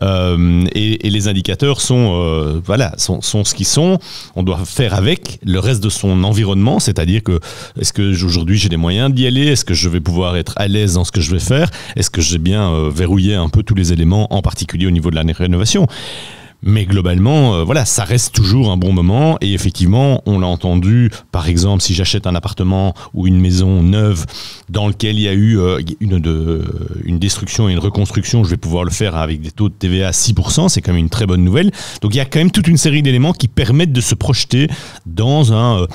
Et les indicateurs sont ce qu'ils sont. On doit faire avec le reste de son environnement, c'est-à-dire que est-ce que aujourd'hui j'ai les moyens d'y aller ? Est-ce que je vais pouvoir être à l'aise dans ce que je vais faire ? Est-ce que j'ai bien verrouillé un peu tous les éléments, en particulier au niveau de la rénovation ? Mais globalement, ça reste toujours un bon moment. Et effectivement, on l'a entendu, par exemple, si j'achète un appartement ou une maison neuve dans lequel il y a eu une destruction et une reconstruction, je vais pouvoir le faire avec des taux de TVA à 6%. C'est quand même une très bonne nouvelle. Donc il y a quand même toute une série d'éléments qui permettent de se projeter dans un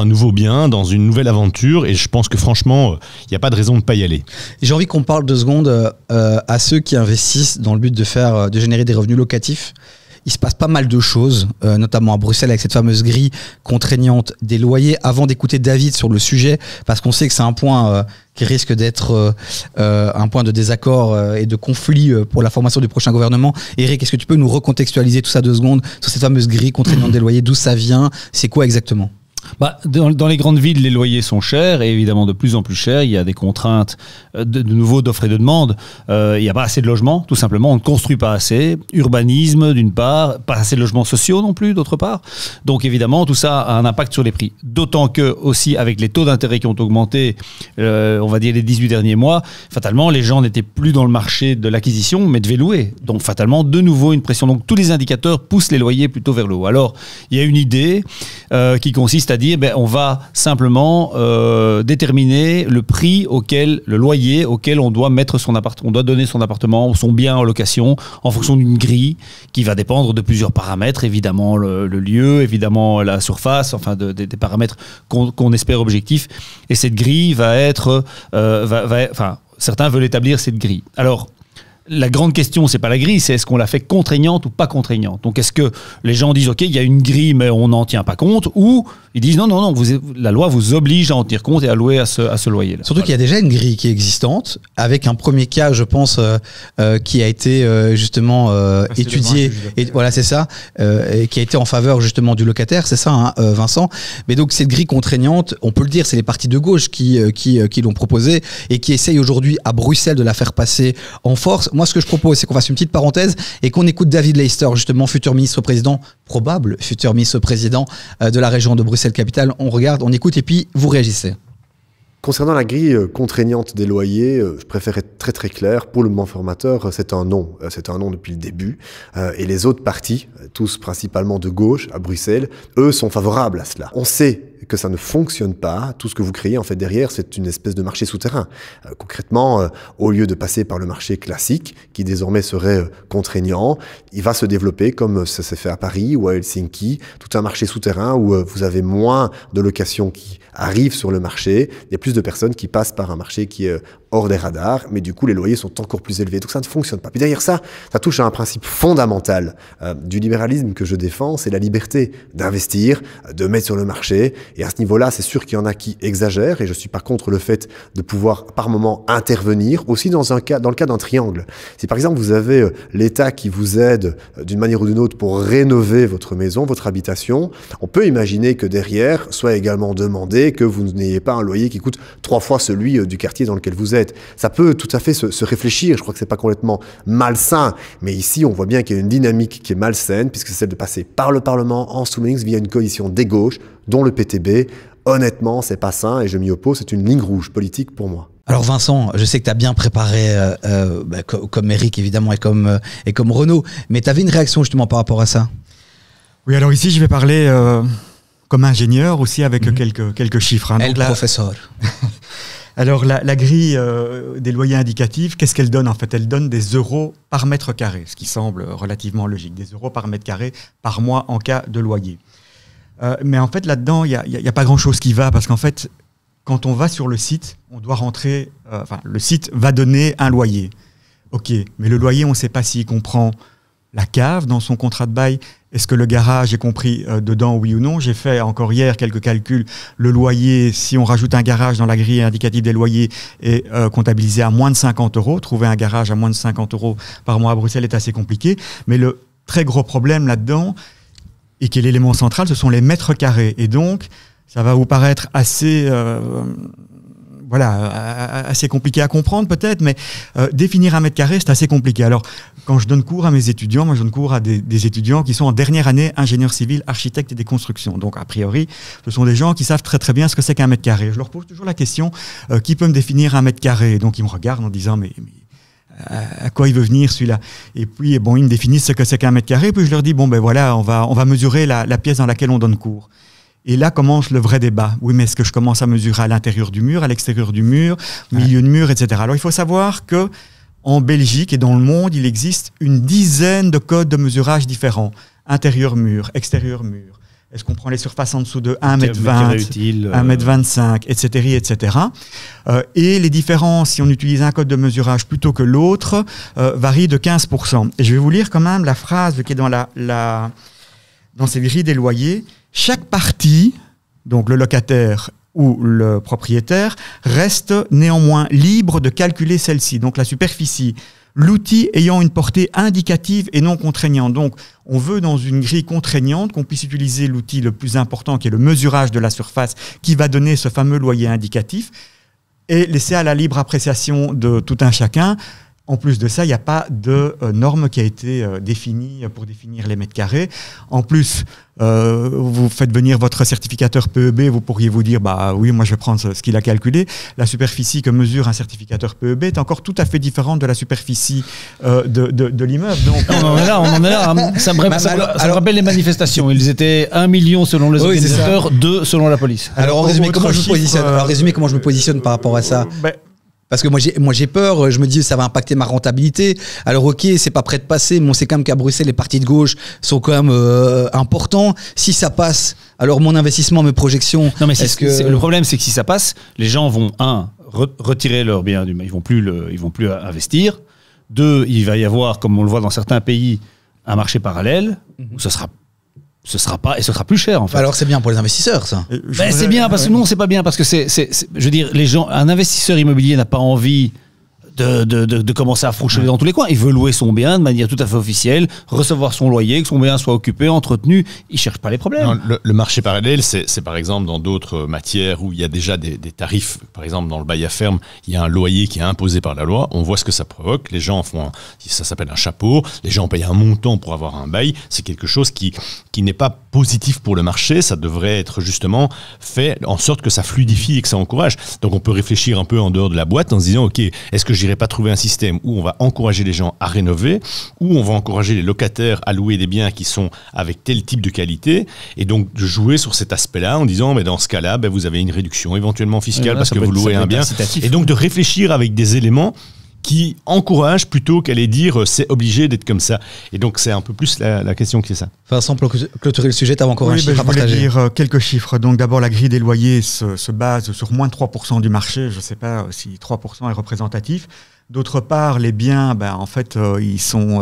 nouveau bien, dans une nouvelle aventure. Et je pense que franchement, il n'y a pas de raison de ne pas y aller. J'ai envie qu'on parle 2 secondes à ceux qui investissent dans le but de générer des revenus locatifs. Il se passe pas mal de choses, notamment à Bruxelles avec cette fameuse grille contraignante des loyers. Avant d'écouter David sur le sujet, parce qu'on sait que c'est un point qui risque d'être un point de désaccord et de conflit pour la formation du prochain gouvernement. Eric, est-ce que tu peux nous recontextualiser tout ça 2 secondes sur cette fameuse grille contraignante des loyers, d'où ça vient, c'est quoi exactement ? Dans les grandes villes, les loyers sont chers et évidemment de plus en plus chers. Il y a des contraintes de nouveau d'offres et de demandes. Il n'y a pas assez de logements, tout simplement. On ne construit pas assez. Urbanisme, d'une part. Pas assez de logements sociaux non plus, d'autre part. Donc évidemment, tout ça a un impact sur les prix. D'autant que aussi, avec les taux d'intérêt qui ont augmenté, on va dire les 18 derniers mois, fatalement, les gens n'étaient plus dans le marché de l'acquisition, mais devaient louer. Donc fatalement, de nouveau, une pression. Donc tous les indicateurs poussent les loyers plutôt vers le haut. Alors, il y a une idée qui consiste à c'est-à-dire on va simplement déterminer le loyer auquel on doit donner son appartement ou son bien en location en fonction d'une grille qui va dépendre de plusieurs paramètres, évidemment le lieu, évidemment la surface, enfin des paramètres qu'on espère objectifs. Et cette grille va être, certains veulent établir cette grille. Alors, la grande question, c'est pas la grille, c'est est-ce qu'on la fait contraignante ou pas contraignante. Donc, est-ce que les gens disent, OK, il y a une grille, mais on n'en tient pas compte, ou ils disent, non, la loi vous oblige à en tenir compte et à louer à ce loyer-là. Surtout qu'il y a déjà une grille qui est existante, avec un premier cas, je pense, qui a été justement étudié, et voilà, c'est ça, et qui a été en faveur justement du locataire, c'est ça, hein, Vincent. Mais donc, cette grille contraignante, on peut le dire, c'est les partis de gauche qui l'ont proposée et qui essayent aujourd'hui à Bruxelles de la faire passer en force. Moi, ce que je propose, c'est qu'on fasse une petite parenthèse et qu'on écoute David Leister, justement, futur ministre-président, probable futur ministre-président de la région de Bruxelles-Capitale. On regarde, on écoute et puis vous réagissez. Concernant la grille contraignante des loyers, je préfère être très très clair. Pour le mouvement formateur, c'est un non. C'est un non depuis le début. Et les autres partis, tous principalement de gauche à Bruxelles, eux sont favorables à cela. On sait que ça ne fonctionne pas. Tout ce que vous créez en fait derrière, c'est une espèce de marché souterrain. Concrètement, au lieu de passer par le marché classique, qui désormais serait contraignant, il va se développer comme ça s'est fait à Paris ou à Helsinki, tout un marché souterrain où vous avez moins de locations qui arrivent sur le marché, il y a plus de personnes qui passent par un marché qui est hors des radars, mais du coup les loyers sont encore plus élevés, donc ça ne fonctionne pas. Puis derrière ça touche à un principe fondamental du libéralisme que je défends, c'est la liberté d'investir, de mettre sur le marché, et à ce niveau-là, c'est sûr qu'il y en a qui exagèrent, et je suis pas contre le fait de pouvoir par moment intervenir, aussi dans le cas d'un triangle. Si par exemple vous avez l'État qui vous aide d'une manière ou d'une autre pour rénover votre maison, votre habitation, on peut imaginer que derrière soit également demandé que vous n'ayez pas un loyer qui coûte 3 fois celui du quartier dans lequel vous êtes. Ça peut tout à fait se réfléchir, je crois que c'est pas complètement malsain, mais ici on voit bien qu'il y a une dynamique qui est malsaine, puisque c'est celle de passer par le Parlement en sous-mix via une coalition des gauches, dont le PTB. Honnêtement, c'est pas sain et je m'y oppose, c'est une ligne rouge politique pour moi. Alors Vincent, je sais que tu as bien préparé, comme Eric évidemment et comme Renaud, mais tu avais une réaction justement par rapport à ça? Oui, alors ici je vais parler comme ingénieur aussi avec quelques chiffres. Hein. Donc, professeur. Alors la grille des loyers indicatifs, qu'est-ce qu'elle donne en fait? Elle donne des euros par mètre carré, ce qui semble relativement logique, des euros par mètre carré par mois en cas de loyer. Mais en fait là-dedans, il y a pas grand-chose qui va, parce qu'en fait, quand on va sur le site, on doit rentrer, le site va donner un loyer. Ok, mais le loyer, on ne sait pas s'il comprend la cave dans son contrat de bail. Est-ce que le garage est compris dedans, oui ou non? J'ai fait encore hier quelques calculs. Le loyer, si on rajoute un garage dans la grille indicative des loyers, est comptabilisé à moins de 50 euros. Trouver un garage à moins de 50 euros par mois à Bruxelles est assez compliqué. Mais le très gros problème là-dedans, et qui est l'élément central, ce sont les mètres carrés. Et donc, ça va vous paraître assez... assez compliqué à comprendre peut-être, mais définir un mètre carré, c'est assez compliqué. Alors, quand je donne cours à mes étudiants, moi je donne cours à des étudiants qui sont en dernière année ingénieurs civils, architectes et des constructions. Donc, a priori, ce sont des gens qui savent très très bien ce que c'est qu'un mètre carré. Je leur pose toujours la question, qui peut me définir un mètre carré? Donc, ils me regardent en disant, mais à quoi il veut venir celui-là? Et puis, bon, ils me définissent ce que c'est qu'un mètre carré, puis je leur dis, bon, ben voilà, on va mesurer la pièce dans laquelle on donne cours. Et là commence le vrai débat. Oui, mais est-ce que je commence à mesurer à l'intérieur du mur, à l'extérieur du mur, au milieu de mur, etc. Alors, il faut savoir que en Belgique et dans le monde, il existe une dizaine de codes de mesurage différents. Intérieur mur, extérieur mur. Est-ce qu'on prend les surfaces en dessous de 1,20 m, 1,25 m, etc., etc. Et les différences, si on utilise un code de mesurage plutôt que l'autre, varient de 15%. Et je vais vous lire quand même la phrase qui est dans ces grilles des loyers. Chaque partie, donc le locataire ou le propriétaire, reste néanmoins libre de calculer celle-ci, donc la superficie, l'outil ayant une portée indicative et non contraignante. Donc, on veut dans une grille contraignante qu'on puisse utiliser l'outil le plus important qui est le mesurage de la surface qui va donner ce fameux loyer indicatif et laisser à la libre appréciation de tout un chacun En plus de ça, il n'y a pas de norme qui a été définie pour définir les mètres carrés. En plus, vous faites venir votre certificateur PEB, vous pourriez vous dire, bah oui, moi je vais prendre ce qu'il a calculé. La superficie que mesure un certificateur PEB est encore tout à fait différente de la superficie de l'immeuble. Donc, on en est là. Ça me rappelle les manifestations. Ils étaient 1 million selon les organisateurs, 2 selon la police. Alors, en résumé, comment je me positionne par rapport à ça? Parce que moi j'ai peur, je me dis ça va impacter ma rentabilité. Alors ok, c'est pas prêt de passer, mais on sait quand même qu'à Bruxelles les partis de gauche sont quand même importants. Si ça passe, alors mon investissement, mes projections. Non mais le problème c'est que si ça passe, les gens vont retirer leurs biens, ils vont plus investir. 2, il va y avoir, comme on le voit dans certains pays, un marché parallèle où ce sera plus cher en fait. Alors c'est bien pour les investisseurs ça. C'est bien parce que non, c'est pas bien parce que je veux dire, les gens, un investisseur immobilier n'a pas envie de commencer à froucher dans tous les coins. Il veut louer son bien de manière tout à fait officielle, recevoir son loyer, que son bien soit occupé, entretenu. Il cherche pas les problèmes. Non, le marché parallèle, c'est par exemple dans d'autres matières où il y a déjà des tarifs. Par exemple, dans le bail à ferme, il y a un loyer qui est imposé par la loi. On voit ce que ça provoque. Les gens font, ça s'appelle un chapeau. Les gens payent un montant pour avoir un bail. C'est quelque chose qui n'est pas positif pour le marché. Ça devrait être justement fait en sorte que ça fluidifie et que ça encourage. Donc on peut réfléchir un peu en dehors de la boîte en se disant, ok, est-ce que j'irai pas trouver un système où on va encourager les gens à rénover, où on va encourager les locataires à louer des biens qui sont avec tel type de qualité, et donc de jouer sur cet aspect-là en disant, mais dans ce cas-là, vous avez une réduction éventuellement fiscale parce que vous louez un bien, et donc de réfléchir avec des éléments qui encouragent plutôt qu'aller dire c'est obligé d'être comme ça. Et donc c'est un peu plus la question qui est ça. Vincent, pour clôturer le sujet, tu as encore un chiffre à partager. Je voulais dire quelques chiffres. Donc d'abord, la grille des loyers se base sur moins de 3% du marché. Je ne sais pas si 3% est représentatif. D'autre part, les biens, en fait, ils sont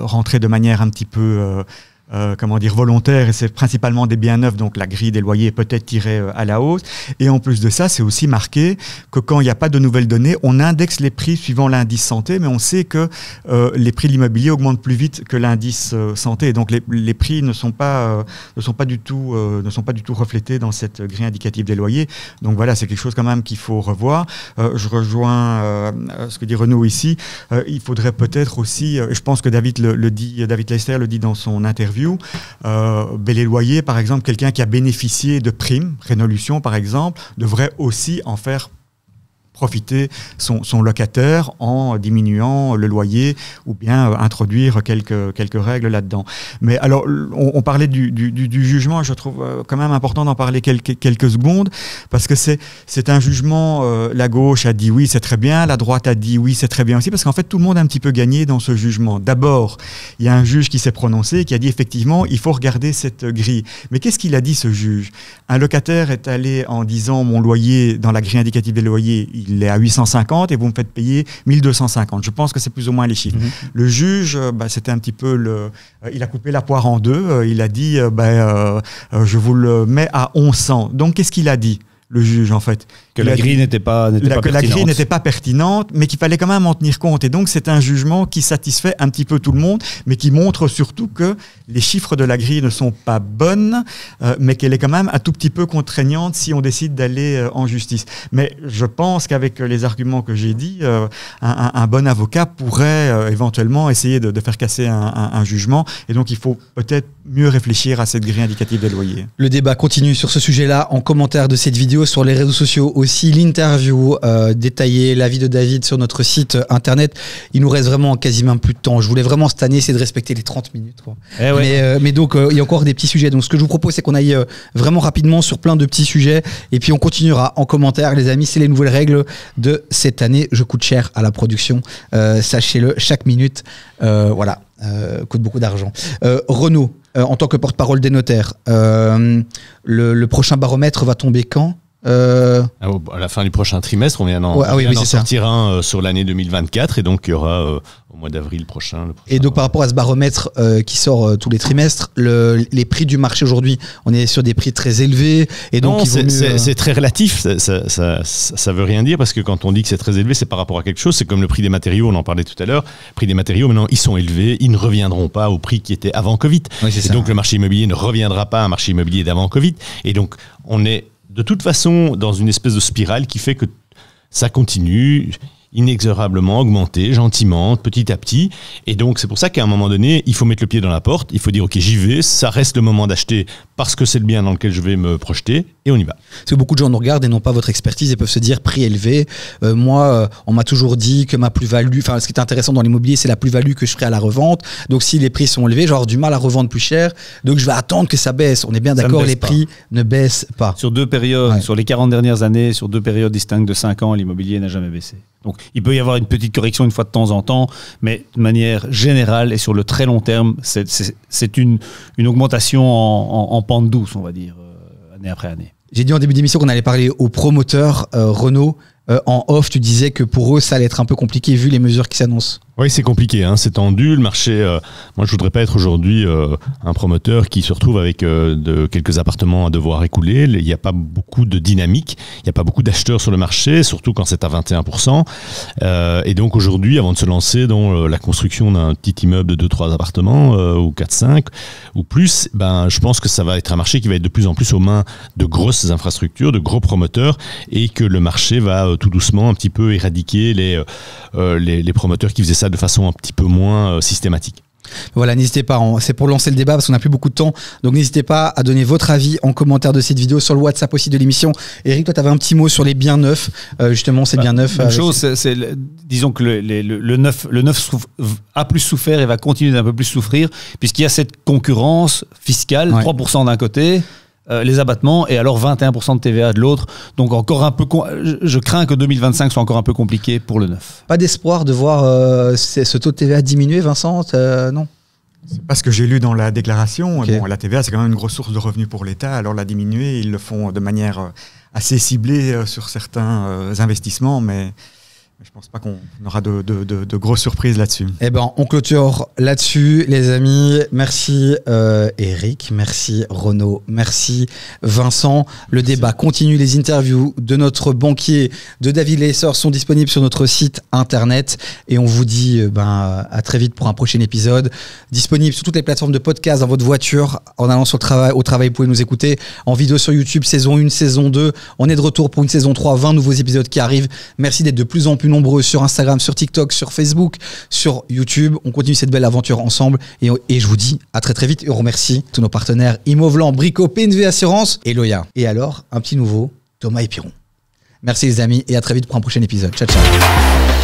rentrés de manière un petit peu... volontaire, et c'est principalement des biens neufs, donc la grille des loyers est peut-être tirée à la hausse. Et en plus de ça, c'est aussi marqué que quand il n'y a pas de nouvelles données, on indexe les prix suivant l'indice santé, mais on sait que les prix de l'immobilier augmentent plus vite que l'indice santé. Donc les prix ne sont pas du tout reflétés dans cette grille indicative des loyers. Donc voilà, c'est quelque chose quand même qu'il faut revoir. Je rejoins ce que dit Renaud ici. Il faudrait peut-être aussi, je pense que David Lester le dit dans son interview, les loyers, par exemple, quelqu'un qui a bénéficié de primes, Rénolution par exemple, devrait aussi en faire profiter son locataire en diminuant le loyer ou bien introduire quelques règles là-dedans. Mais alors, on parlait du jugement, je trouve quand même important d'en parler quelques secondes, parce que c'est un jugement, la gauche a dit oui, c'est très bien, la droite a dit oui, c'est très bien aussi, parce qu'en fait, tout le monde a un petit peu gagné dans ce jugement. D'abord, il y a un juge qui s'est prononcé, qui a dit effectivement, il faut regarder cette grille. Mais qu'est-ce qu'il a dit, ce juge? Un locataire est allé en disant, mon loyer, dans la grille indicative des loyers, il est à 850 et vous me faites payer 1250. Je pense que c'est plus ou moins les chiffres. Le juge, c'était un petit peu il a coupé la poire en deux. Il a dit, je vous le mets à 1100. Donc, qu'est-ce qu'il a dit, le juge, en fait? Que la grille n'était pas pertinente. Que la grille n'était pas pertinente, mais qu'il fallait quand même en tenir compte. Et donc, c'est un jugement qui satisfait un petit peu tout le monde, mais qui montre surtout que les chiffres de la grille ne sont pas bonnes, mais qu'elle est quand même un tout petit peu contraignante si on décide d'aller en justice. Mais je pense qu'avec les arguments que j'ai dit, un bon avocat pourrait éventuellement essayer de faire casser un jugement. Et donc, il faut peut-être mieux réfléchir à cette grille indicative des loyers. Le débat continue sur ce sujet-là en commentaire de cette vidéo sur les réseaux sociaux. Aussi l'interview détaillée, l'avis de David sur notre site internet. Il nous reste vraiment quasiment plus de temps. Je voulais vraiment cette année essayer de respecter les 30 minutes. Quoi. Mais donc il y a encore des petits sujets. Donc ce que je vous propose, c'est qu'on aille vraiment rapidement sur plein de petits sujets et puis on continuera en commentaire. Les amis, c'est les nouvelles règles de cette année. Je coûte cher à la production. Sachez-le, chaque minute coûte beaucoup d'argent. Renaud, en tant que porte-parole des notaires, le prochain baromètre va tomber quand ? À la fin du prochain trimestre, on vient d'en sortir un sur l'année 2024 et donc il y aura au mois d'avril prochain. Et donc par rapport à ce baromètre qui sort tous les trimestres, les prix du marché aujourd'hui, on est sur des prix très élevés et donc c'est très relatif. Ça veut rien dire parce que quand on dit que c'est très élevé, c'est par rapport à quelque chose. C'est comme le prix des matériaux, on en parlait tout à l'heure. Le prix des matériaux, maintenant, ils sont élevés, ils ne reviendront pas au prix qui était avant Covid. Oui, et donc le marché immobilier ne reviendra pas à un marché immobilier d'avant Covid. Et donc on est de toute façon dans une espèce de spirale qui fait que ça continue. inexorablement augmenter gentiment, petit à petit. Et donc, c'est pour ça qu'à un moment donné, il faut mettre le pied dans la porte. Il faut dire, OK, j'y vais. Ça reste le moment d'acheter parce que c'est le bien dans lequel je vais me projeter. Et on y va. Parce que beaucoup de gens nous regardent et n'ont pas votre expertise et peuvent se dire prix élevé. Moi, on m'a toujours dit que ma plus-value, enfin, ce qui est intéressant dans l'immobilier, c'est la plus-value que je ferai à la revente. Donc, si les prix sont élevés, j'aurai du mal à revendre plus cher. Donc, je vais attendre que ça baisse. On est bien d'accord, les prix ne baissent pas. Sur 2 périodes, sur les 40 dernières années, sur 2 périodes distinctes de 5 ans, l'immobilier n'a jamais baissé. Donc, il peut y avoir une petite correction une fois de temps en temps, mais de manière générale et sur le très long terme, c'est une augmentation en pente douce, on va dire, année après année. J'ai dit en début d'émission qu'on allait parler aux promoteurs. Renaud, en off, tu disais que pour eux, ça allait être un peu compliqué vu les mesures qui s'annoncent. Oui, c'est compliqué, hein, c'est tendu. Le marché, moi, je voudrais pas être aujourd'hui un promoteur qui se retrouve avec quelques appartements à devoir écouler. Il n'y a pas beaucoup de dynamique, il n'y a pas beaucoup d'acheteurs sur le marché, surtout quand c'est à 21%. Et donc aujourd'hui, avant de se lancer dans la construction d'un petit immeuble de 2-3 appartements ou 4-5 ou plus, ben, je pense que ça va être un marché qui va être de plus en plus aux mains de grosses infrastructures, de gros promoteurs, et que le marché va tout doucement un petit peu éradiquer les promoteurs qui faisaient ça de façon un petit peu moins systématique. Voilà, n'hésitez pas, c'est pour lancer le débat parce qu'on n'a plus beaucoup de temps, donc n'hésitez pas à donner votre avis en commentaire de cette vidéo, sur le WhatsApp aussi de l'émission. Eric, toi tu avais un petit mot sur les biens neufs, justement ces biens neufs. Même chose, disons que le neuf a plus souffert et va continuer d'un peu plus souffrir, puisqu'il y a cette concurrence fiscale, 3% d'un côté, les abattements, et alors 21% de TVA de l'autre. Donc encore un peu, je crains que 2025 soit encore un peu compliqué pour le neuf. Pas d'espoir de voir ce taux de TVA diminuer, Vincent, non? C'est pas ce que j'ai lu dans la déclaration. Okay. Bon, la TVA, c'est quand même une grosse source de revenus pour l'État. Alors la diminuer, ils le font de manière assez ciblée sur certains investissements, mais je pense pas qu'on aura de grosses surprises là-dessus. Eh ben, on clôture là-dessus, les amis. Merci Eric, merci Renaud, merci Vincent. Le débat continue. Les interviews de notre banquier, de David Leissor, sont disponibles sur notre site internet. Et on vous dit à très vite pour un prochain épisode. Disponible sur toutes les plateformes de podcast, dans votre voiture, en allant au travail, vous pouvez nous écouter. En vidéo sur YouTube, saison 1, saison 2. On est de retour pour une saison 3, 20 nouveaux épisodes qui arrivent. Merci d'être de plus en plus nombreux sur Instagram, sur TikTok, sur Facebook, sur YouTube. On continue cette belle aventure ensemble et je vous dis à très très vite et on remercie tous nos partenaires Immovlant, Brico, PNV Assurance et Loya. Et alors, un petit nouveau, Thomas Epiron. Merci les amis et à très vite pour un prochain épisode. Ciao, ciao.